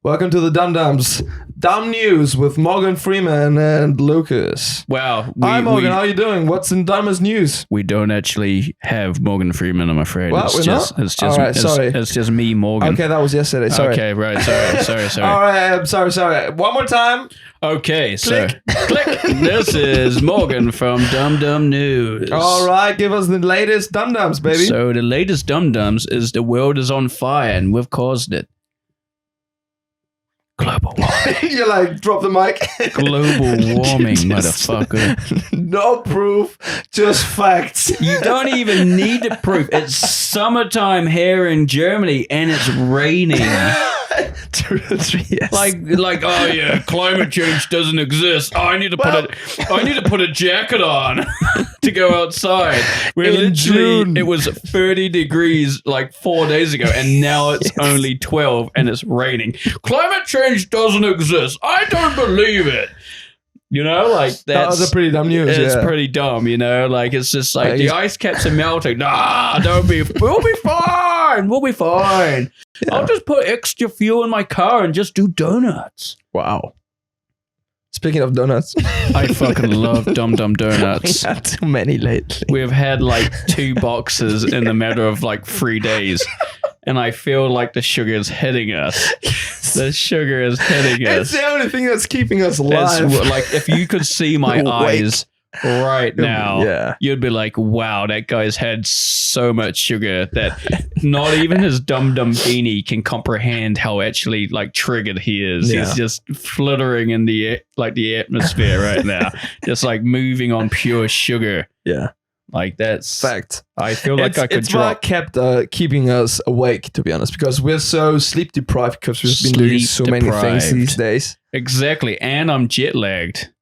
Welcome to the Dum Dums. Dumb news with Morgan Freeman and Lucas. Wow. Hi, Morgan. How are you doing? What's in dumbest news? We don't actually have Morgan Freeman, I'm afraid. What? We're not? All right, sorry. It's just me, Morgan. Okay, that was yesterday. Sorry. Okay, right. Sorry. All right, I'm sorry. One more time. Okay, Click. so click. This is Morgan from Dum Dum News. All right, give us the latest Dum Dums, baby. So the latest Dum Dums is the world is on fire and we've caused it. Global You like drop the mic. Global warming, motherfucker. No proof, just facts. You don't even need the proof. It's summertime here in Germany and it's raining. Yes. Like, oh yeah, climate change doesn't exist. Oh, I need to put a jacket on to go outside. In June. It was 30 degrees like 4 days ago, and now it's only 12 and it's raining. Climate change doesn't exist. I don't believe it. You know, like that was a pretty dumb news. It's pretty dumb, you know. Like it's just like the ice caps are melting. Nah, we'll be fine. We'll be fine. Yeah. I'll just put extra fuel in my car and just do donuts. Wow. Speaking of donuts, I fucking love Dum Dum donuts. We had too many lately. We've had like 2 boxes in the matter of like 3 days. And I feel like the sugar is hitting us. The sugar is hitting us. It's the only thing that's keeping us alive. It's like if you could see my eyes right now, you'd be like, wow, that guy's had so much sugar that not even his Dum Dum beanie can comprehend how actually like triggered he is. He's just fluttering in the atmosphere right now. Just like moving on pure sugar. Yeah. Like that's fact. I feel like I could drop. It's kept keeping us awake, to be honest, because we're so sleep deprived because we've been doing so many things these days. Exactly, and I'm jet lagged.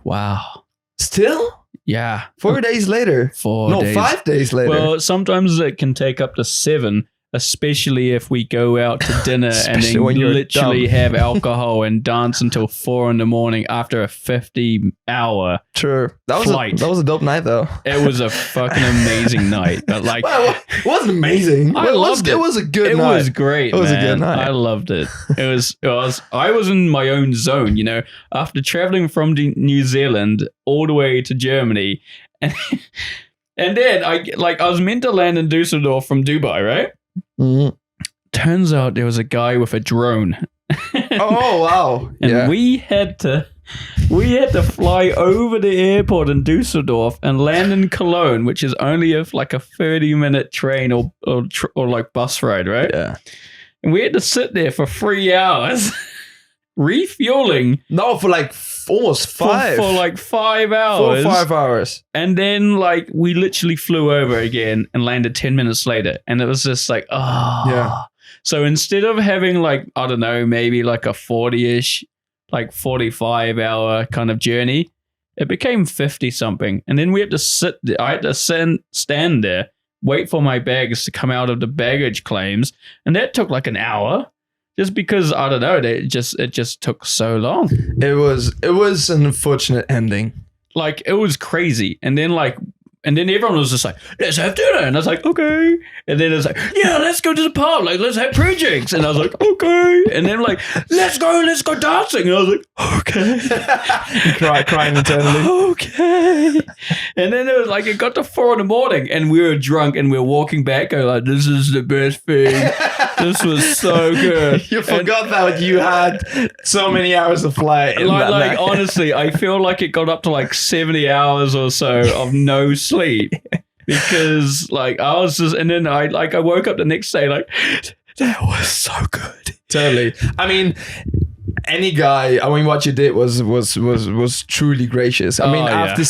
Wow. Still? Yeah. 4 days later. 4 days. 5 days later. Well, sometimes it can take up to 7. Especially if we go out to dinner and then literally have alcohol and dance until 4 a.m. after a 50-hour flight. That was a dope night, though. It was a fucking amazing night. But like, it wasn't amazing. I loved it. It was a good night. It was great. It was a good night. I loved it. I was in my own zone, you know, after traveling from New Zealand all the way to Germany, and then I was meant to land in Dusseldorf from Dubai, right? Mm-hmm. Turns out there was a guy with a drone. Oh wow! And we had to fly over the airport in Dusseldorf and land in Cologne, which is only a 30-minute train or like bus ride, right? Yeah. And we had to sit there for 3 hours refueling. No, for like almost 5. For like 5 hours. 4 or 5 hours. And then like we literally flew over again and landed 10 minutes later. And it was just like, oh. Yeah. So instead of having like, I don't know, maybe like a 40-ish, like 45-hour kind of journey, it became 50 something. And then we had to sit there. I had to stand there, wait for my bags to come out of the baggage claims. And that took like an hour. Just because, I don't know, it just took so long. It was an unfortunate ending. Like, it was crazy. And then everyone was just like, let's have dinner. And I was like, okay. And then it was like, yeah, let's go to the pub. Like, let's have pre-drinks. And I was like, okay. And then like, let's go dancing. And I was like, okay. Crying internally. Okay. And then it was like, it got to 4 a.m. and we were drunk and we were walking back going like, this is the best thing. This was so good. You forgot that you had so many hours of flight. Like honestly, I feel like it got up to like 70 hours or so of no sleep because like I was just, and then I woke up the next day like that was so good. Totally. I mean, any guy. I mean, what you did was truly gracious. I mean, after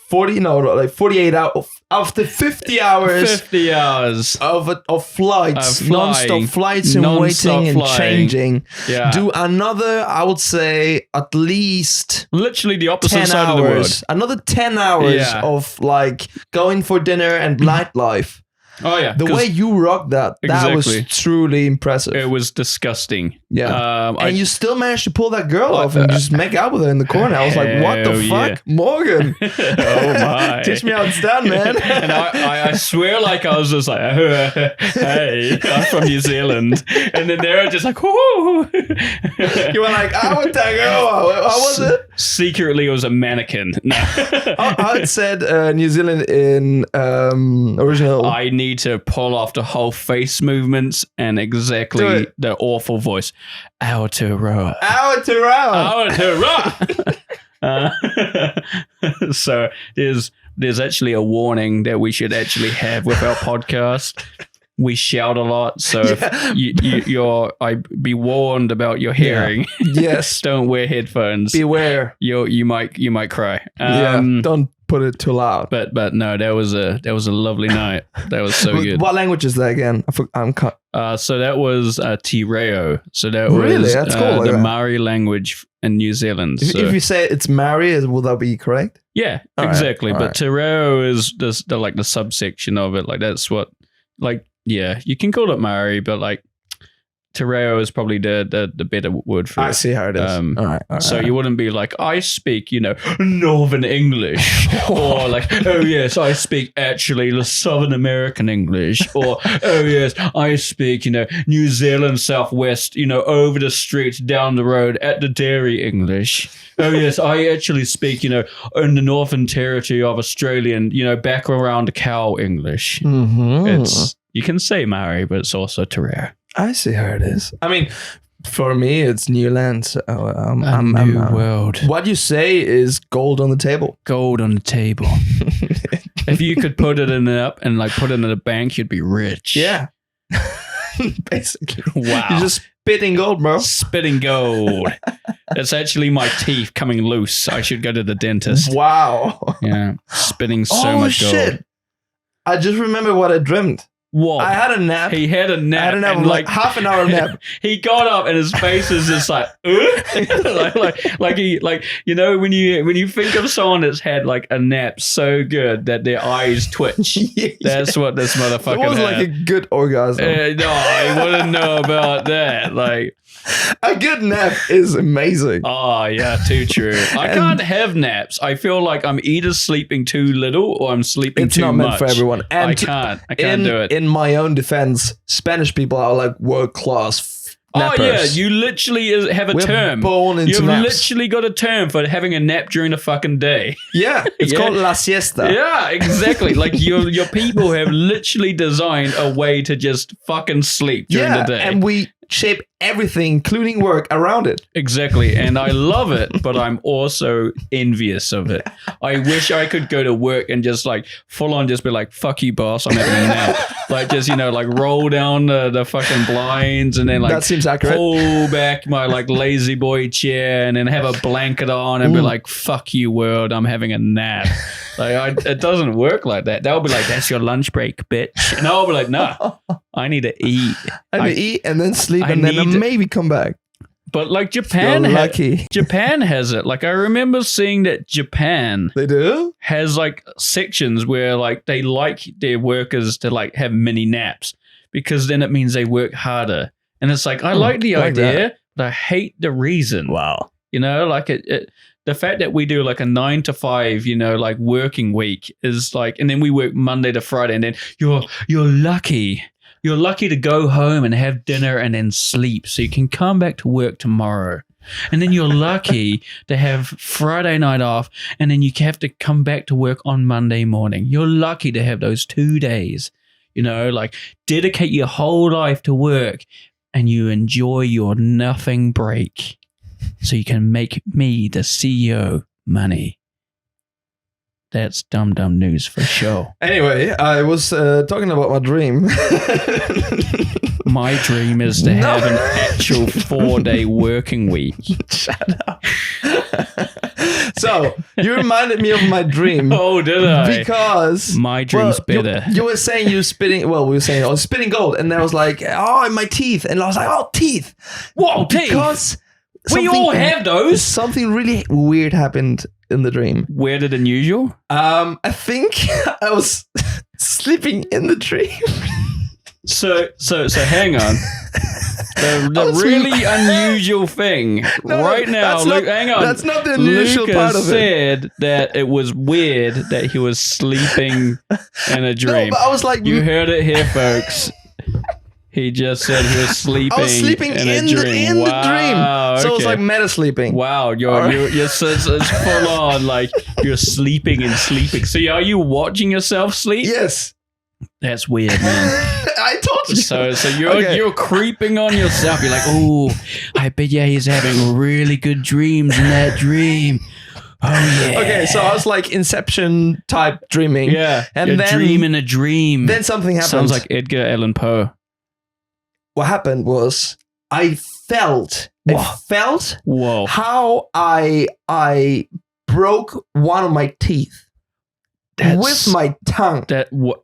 48 hours. After 50 hours of flights, non-stop flights and waiting and changing, do another, I would say, at least literally the opposite side of the world. Another 10 hours of like going for dinner and nightlife. Oh yeah, the way you rocked that was truly impressive. It was disgusting. Yeah, and you still managed to pull that girl off and just make out with her in the corner. I was like, "What the fuck, Morgan? Oh my, teach me how it's done, man." And I swear, like I was just like, "Hey, I'm from New Zealand," and then they were just like, "Whoo!" You were like, "I would take her." How was it? Secretly, it was a mannequin. No. How it said New Zealand in original. I need to pull off the whole face movements and exactly the awful voice. Aotearoa. So there's actually a warning that we should actually have with our podcast. we shout a lot. So Yeah. I be warned about your hearing. Yes. Don't wear headphones. Beware. You might cry. Don't put it too loud. But no, that was a lovely night. That was so good. What language is that again? So that was Tireo. So that Really? was That's cool, like the that. Maori language in New Zealand. If you say it's Maori, will that be correct? Yeah, All right, exactly. all But right. Tireo is the subsection of it. Like that's what, like, yeah, you can call it Maori, but like Tireo is probably the better word for it. I see how it is. All right. So you wouldn't be like, I speak, Northern English, or like, oh yes, I speak actually the Southern American English, or oh yes, I speak, New Zealand Southwest, over the street, down the road at the dairy English. Oh yes, I actually speak, in the Northern Territory of Australian, back around the cow English. Mm-hmm. You can say Maori, but it's also Tireo. I see how it is. I mean, for me, it's new land. So, New world. What you say is gold on the table. Gold on the table. If you could put it in up and like put it in a bank, you'd be rich. Yeah. Basically. Wow. You're just spitting gold, bro. Spitting gold. That's actually my teeth coming loose. I should go to the dentist. Wow. Yeah. Spitting so Oh, much gold. shit. I just remember what I dreamed. What? I had a nap. He had a nap. I had a nap, and like half an hour nap. He got up and his face is just like, like when you think of someone that's had like a nap so good that their eyes twitch. That's what this motherfucker It was had. like a good orgasm. No, I wouldn't know about that. Like, a good nap is amazing. oh yeah, too true. I can't have naps. I feel like I'm either sleeping too little or I'm sleeping It's too not much. meant for everyone. And I can't do it. In my own defense, Spanish people are like world class nappers. Oh yeah, you literally have a We're term. born into You've naps. literally got a term for having a nap during the fucking day. Yeah, it's Yeah. called la siesta. Yeah, exactly. Like your people have literally designed a way to just fucking sleep during the day. And we shape everything, including work, around it. Exactly. And I love it, but I'm also envious of it. I wish I could go to work and just like full on just be like, fuck you, boss, I'm having a nap. Like just, like roll down the fucking blinds and then like That seems accurate. pull back my like lazy boy chair and then have a blanket on and be like, fuck you, world, I'm having a nap. Like it doesn't work like that. They'll be like, that's your lunch break, bitch. And I'll be like, no, I need to eat. I need to eat and then sleep I and then need to- maybe come back. But like Japan, You're lucky. Japan has it. Like I remember seeing that Japan They do? has like sections where like they like their workers to like have mini naps because then it means they work harder. And it's like I like the like idea, but I hate the reason. Wow. Like it the fact that we do like a 9 to 5, like working week is like, and then we work Monday to Friday, and then you're lucky. You're lucky to go home and have dinner and then sleep so you can come back to work tomorrow. And then you're lucky to have Friday night off and then you have to come back to work on Monday morning. You're lucky to have those 2 days, like dedicate your whole life to work and you enjoy your nothing break so you can make me, the CEO, money. That's dumb news for sure. Anyway, I was talking about my dream. My dream is to have an actual 4-day working week. Shut up. So, you reminded me of my dream. Oh, did I? Because My dream's better. You were saying you were spitting. Well, we were saying I was spitting gold, and I was like, "Oh, my teeth," and I was like, "Oh, teeth." Whoa, teeth. Because We all have those. Something really weird happened in the dream. Weirder than usual? I think I was sleeping in the dream. So hang on. The was- really unusual thing right now, that's Luke, not- hang on. that's not the unusual Lucas part of it. said that it was weird that he was sleeping in a dream. No, but I was like, You heard it here, folks. He just said he was sleeping. I was sleeping in in a dream. the dream. So it was okay. like meta sleeping. Wow, Alright. you're so it's full on like you're sleeping and sleeping. So are you watching yourself sleep? Yes. That's weird, man. I told you. So Okay. you're creeping on yourself. You're like, oh, I bet he's having really good dreams in that dream. Oh yeah. Okay, so I was like Inception type dreaming. Yeah. And a then dream in a dream. Then something happened. Sounds like Edgar Allan Poe. What happened was I felt Whoa. how I broke one of my teeth with my tongue. That what?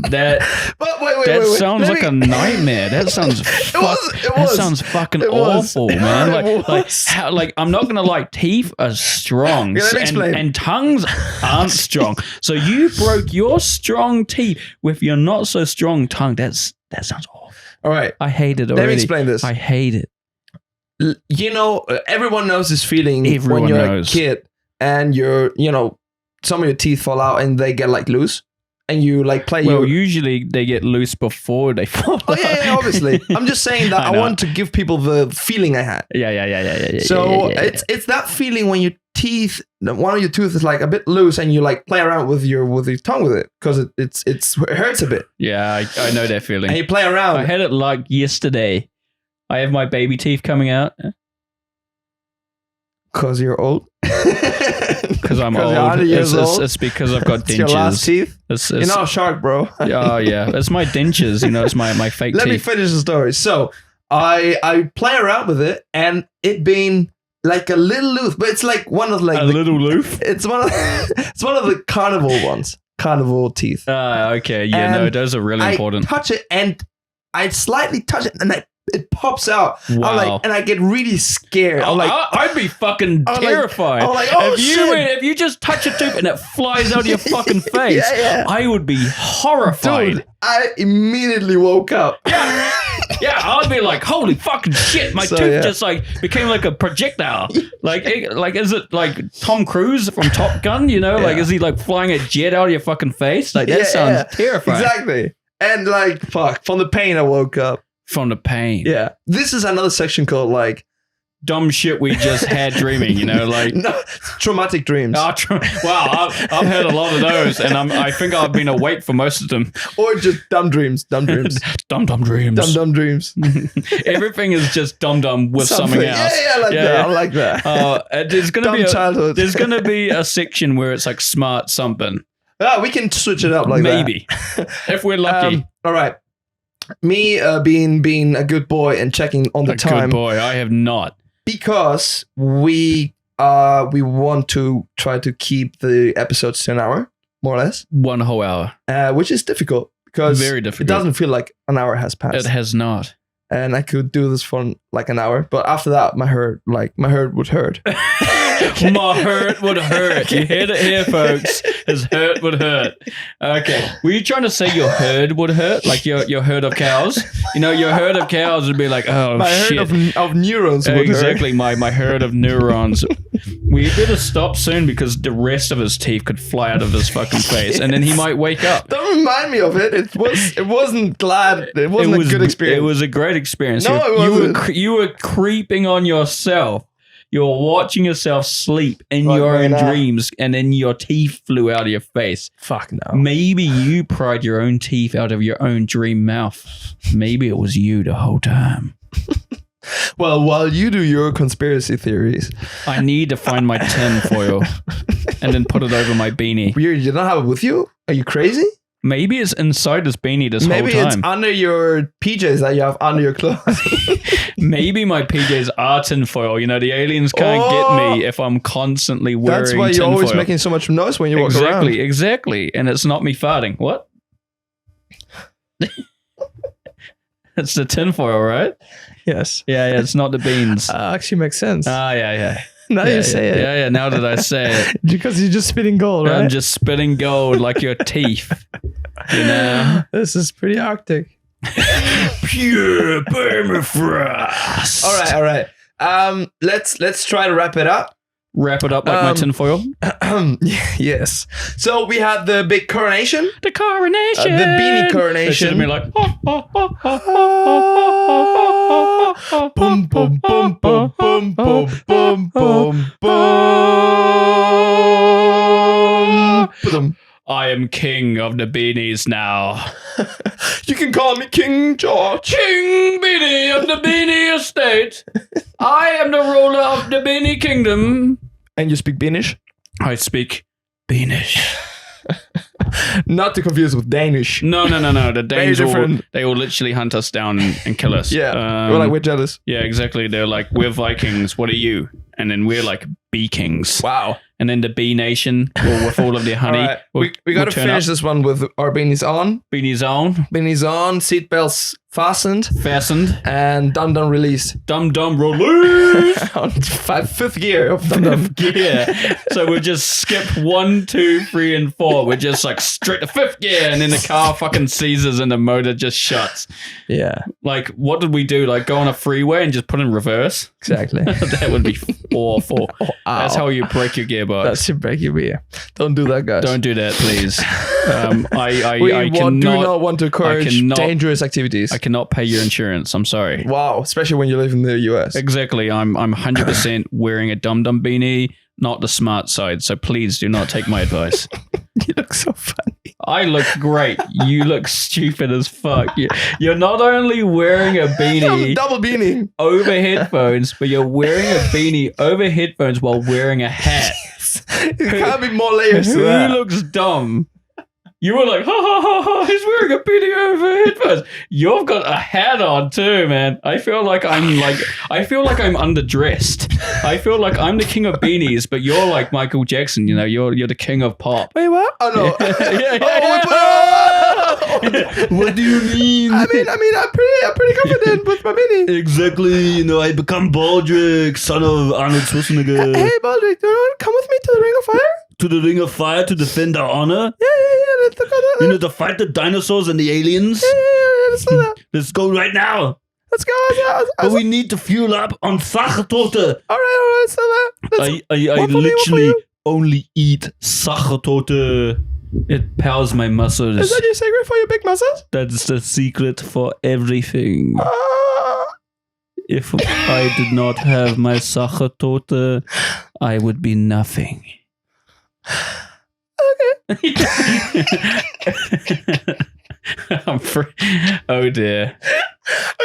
That But wait. that sounds like a nightmare. That sounds that sounds fucking awful, man. Like I'm not gonna lie, teeth are strong, Yeah, let me explain. and tongues aren't strong. So you broke your strong teeth with your not so strong tongue. That sounds awful. All right, I hate it already. let me explain this. I hate it. You know, everyone knows this feeling Everyone when you're knows. a kid and some of your teeth fall out and they get like loose and you like play Well, your... usually they get loose before they fall. Oh yeah, obviously. I'm just saying that I know. want to give people the feeling I had. Yeah. So yeah. it's that feeling when your teeth, one of your tooth is like a bit loose and you like play around with your tongue with it because it hurts a bit Yeah, I know that feeling. and you play around. I had it like yesterday. I have my baby teeth coming out Because you're old. because I'm You're old. 100 years old. It's because I've got It's your last dentures. teeth. It's, You're not a shark, bro. oh yeah, it's my dentures. It's my fake Let me teeth. finish the story. So I play around with it, and it being like a little loose, but it's like one of A little loof. It's one of the carnival ones, carnival teeth. Okay. Yeah, no, And those are really important. I touch it, and I slightly touch it, and it pops out. Wow. I'm like, and I get really scared. I'm like, I'd be fucking I'm like- terrified. I'm like, oh, if you just touch a tooth and it flies out of your fucking face, yeah. I would be horrified. Dude, I immediately woke up. Yeah, I'd be like, holy fucking shit! My So, tooth yeah. just like became like a projectile. Like is it like Tom Cruise from Top Gun? Like Yeah. is he like flying a jet out of your fucking face? Like that Yeah, sounds yeah. terrifying. Exactly. And like, fuck, from the pain I woke up. From the pain. Yeah. This is another section called like, Dumb shit we just had dreaming. Like. no, traumatic dreams. Wow, I've had a lot of those, and I think I've been awake for most of them. Or just dumb dreams. Dumb dreams. Dumb dreams. dumb dreams. Everything is just dumb with something else. Yeah, I like that. Yeah. I like that. There's gonna Dumb be childhood. there's gonna be a section where it's like smart something. We can switch it up like Maybe if we're that. lucky. All right. Me being a good boy and checking on the A time good boy. I have not. because we want to try to keep the episodes to an hour, more or less, 1 whole hour. which is difficult because Very it difficult. doesn't feel like an hour has passed. It has not. And I could do this for like an hour, but after that, my heart would hurt. My hurt would hurt. You heard it here, folks. His hurt would hurt. Okay. Were you trying to say your herd would hurt? Like your herd of cows? Your herd of cows would be like, oh, My shit. heart of neurons would hurt. Exactly, my herd of neurons. We better stop soon because the rest of his teeth could fly out of his fucking face, and then he might wake up. Don't remind me of it. It wasn't glad. It wasn't a good experience. It was a great experience. No, it wasn't. You were creeping on yourself. You were watching yourself sleep in Like your right own now. dreams, and then your teeth flew out of your face. Fuck no. Maybe you pried your own teeth out of your own dream mouth. Maybe it was you the whole time. Well, while you do your conspiracy theories, I need to find my tin foil and then put it over my beanie. you don't have it with you? Are you crazy? Maybe it's inside this beanie this Maybe whole it's time. under your PJs that you have under your clothes. Maybe my PJs are tinfoil. The aliens can't get me if I'm constantly wearing That's why you're tinfoil. always making so much noise when you walk around. Exactly. And it's not me farting. What? It's the tinfoil, right? Yes. Yeah, it's not the beans. Actually makes sense. Yeah. now Yeah, you say yeah. it. Yeah, now that I say it. Because you're just spitting gold, right? I'm just spitting gold like your teeth. This is pretty Arctic. Pure permafrost. All right. Let's try to wrap it up. Wrap it up like my tinfoil. Yes. So we had the big coronation. The coronation. The beanie It coronation. should have been like. Boom, boom, boom, boom, boom, boom, boom, boom, boom. I am king of the beanies now. You can call me King George. King Beanie of the Beanie Estate. I am the ruler of the Beanie Kingdom. And you speak Danish? I speak Danish. Not to confuse with Danish. No. The Danes different. they will literally hunt us down and kill us. Yeah. We're jealous. Yeah, exactly. They're like, we're Vikings. What are you? And then we're like bee kings. Wow. And then the bee nation, with all of their honey. All right. We got to finish this one with our beanies on. Beanies on. Beanies on. Seatbelts fastened. And Dum Dum released. Dum Dum release. On fifth gear of Dum Dum. Gear. So we just skip 1, 2, 3, and 4. We're just like straight to 5th gear, and then the car fucking seizes and the motor just shuts. Yeah. Like, what did we do? Like, go on a freeway and just put in reverse? Exactly. That would be awful. That's how you break your gearbox. That's your break your gear. Don't do that, guys. Don't do that, please. Do not want to encourage dangerous activities. I cannot pay your insurance. I'm sorry. Wow, especially when you live in the US. Exactly. I'm 100% wearing a Dum Dum beanie, not the smart side. So please do not take my advice. You look so funny. I look great. You look stupid as fuck. You're not only wearing a beanie, double beanie over headphones, but you're wearing a beanie over headphones while wearing a hat. There can't be more layers to that. Who looks dumb? You were like, ha ha ha ha, he's wearing a beanie over headphones. You've got a hat on too, man. I feel like I'm underdressed. I feel like I'm the king of beanies, but you're like Michael Jackson, you know, you're the king of pop. Wait, what? Oh no. What do you mean? I'm pretty confident with my beanie. Exactly. You know, I become Baldrick, son of Arnold Schwarzenegger. Hey, Baldrick, do you want to come with me to the Ring of Fire? To the Ring of Fire to defend our honor? Yeah. Let's go there. You know, to fight the dinosaurs and the aliens? Yeah. Let's do that. Let's go right now. Let's go. But we need to fuel up on Sachertorte. All right. So that. I literally only eat Sachertorte. It powers my muscles. Is that your secret for your big muscles? That's the secret for everything. If I did not have my Sachertorte, I would be nothing. Okay. I'm free. Oh dear.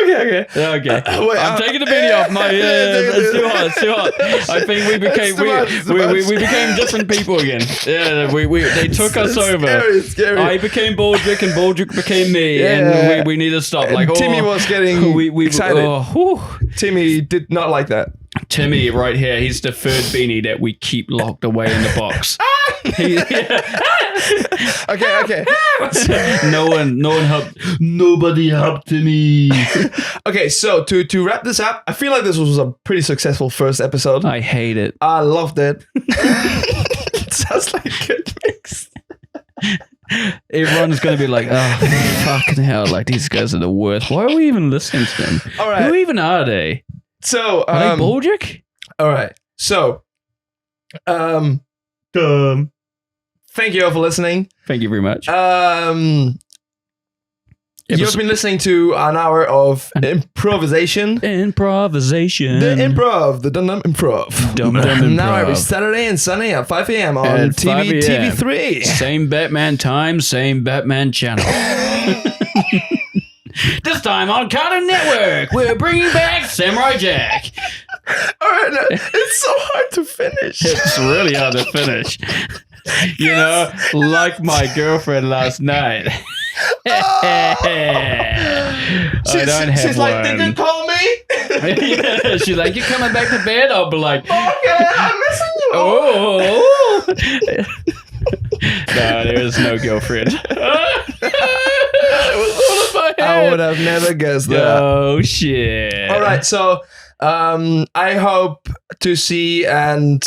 Okay. Wait, I'm taking the beanie off. It's too hot. I think we became we became different people again. Yeah, they took us over. It's scary. I became Baldrick and Baldrick became me, and we need to stop. Like Timmy was getting excited. Timmy did not like that. Timmy, right here, he's the third beanie that we keep locked away in the box. Okay. No one helped. Nobody helped me. Okay, so to wrap this up, I feel like this was a pretty successful first episode. I hate it. I loved it. It sounds like a good mix. Everyone's going to be like, oh, fucking hell, like these guys are the worst. Why are we even listening to them? All right. Who even are they? So, are they Baldrick? All right. So, thank you all for listening. Thank you very much. You've been listening to an hour of improvisation. Improvisation. The Dum Dum Improv. Dum Dum Improv. Now every Saturday and Sunday at 5 a.m. on TV3. Same Batman time, same Batman channel. This time on Cartoon Network, we're bringing back Samurai Jack. All right, no, it's so hard to finish. It's really hard to finish. You know, like my girlfriend last night. She's like, did you call me? Yeah, she's like, you coming back to bed? I'll be like, okay, I'm missing you. Oh. No, there is no girlfriend. I would have never guessed that. Oh shit. All right, so I hope to see and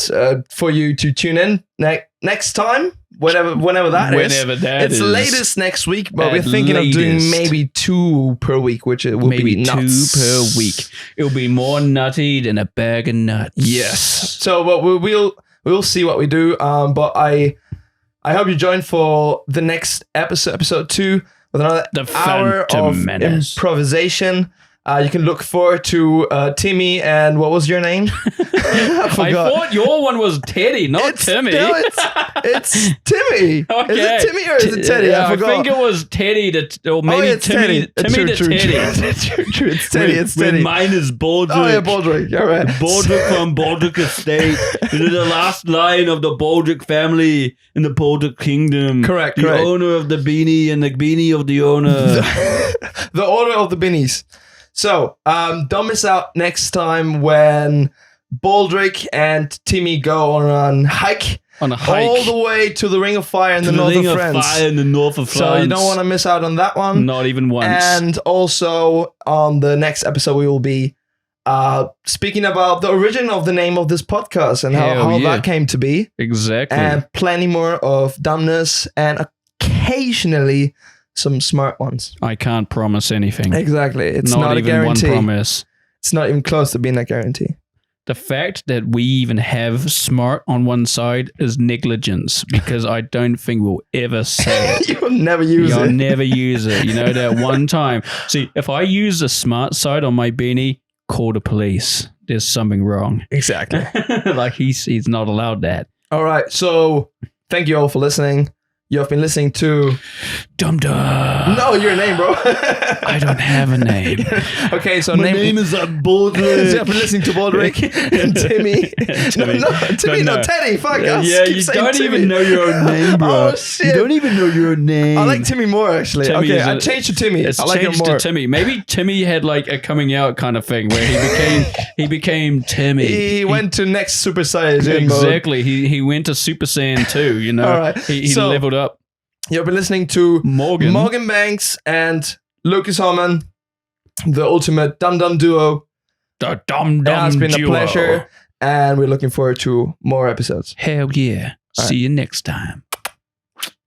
for you to tune in next time, whenever that is. It's latest next week, but we're thinking of doing maybe 2 per week, which it will be nuts. 2 per week. It'll be more nutty than a bag of nuts. Yes. So we'll see what we do. But I hope you join for the next episode 2 with another hour of improvisation. You can look forward to Timmy and what was your name? I I forgot. thought your one was Teddy, not Timmy. No, it's Timmy. Okay. Is it Timmy or is it Teddy? Yeah, I forgot. think it was Teddy or maybe it's Timmy. Teddy. Timmy True, to Teddy. True. It's Teddy. It's Teddy. Mine is Baldrick. Oh yeah, Baldrick. All right. Baldrick from Baldrick Estate. The last line of the Baldrick family in the Baldrick Kingdom. Correct. The owner of the beanie and the beanie of the owner. The order of the binnies. So, don't miss out next time when Baldrick and Timmy go on a hike. On a hike. All the way to the Ring of Fire in the north of France. Fire in the north of France. So you don't want to miss out on that one. Not even once. And also on the next episode, we will be speaking about the origin of the name of this podcast and how that came to be. Exactly. And plenty more of dumbness and occasionally some smart ones. I can't promise anything. Exactly. It's not a even guarantee. one promise. It's not even close to being a guarantee. The fact that we even have smart on one side is negligence because I don't think we'll ever say it. You'll never use You'll it. never use it. You know, that one time. See, if I use the smart side on my beanie, call the police. There's something wrong. Exactly. Like he's not allowed that. All right. So thank you all for listening. You have been listening to Dum Dum. No, your name, bro. I don't have a name. Okay, so My name is Baldrick. You have been listening to Baldrick and Timmy. Timmy. No, Teddy. Fuck us. Yeah, Keep you saying don't Timmy. even know your own name, bro. Oh shit! You don't even know your name. I like Timmy more actually. Timmy okay, is I a- changed to Timmy. It's I like him changed more. to Timmy. Maybe Timmy had like a coming out kind of thing where he became Timmy. He went to next Super Saiyajin mode. Exactly. He went to Super Saiyan 2, you know. All right. He So- leveled up. You've been listening to Morgan. Banks and Lucas Harmon, the ultimate Dum Dum duo. The Dum It has Dum been duo. a pleasure, and we're looking forward to more episodes. Hell yeah. All See you next time.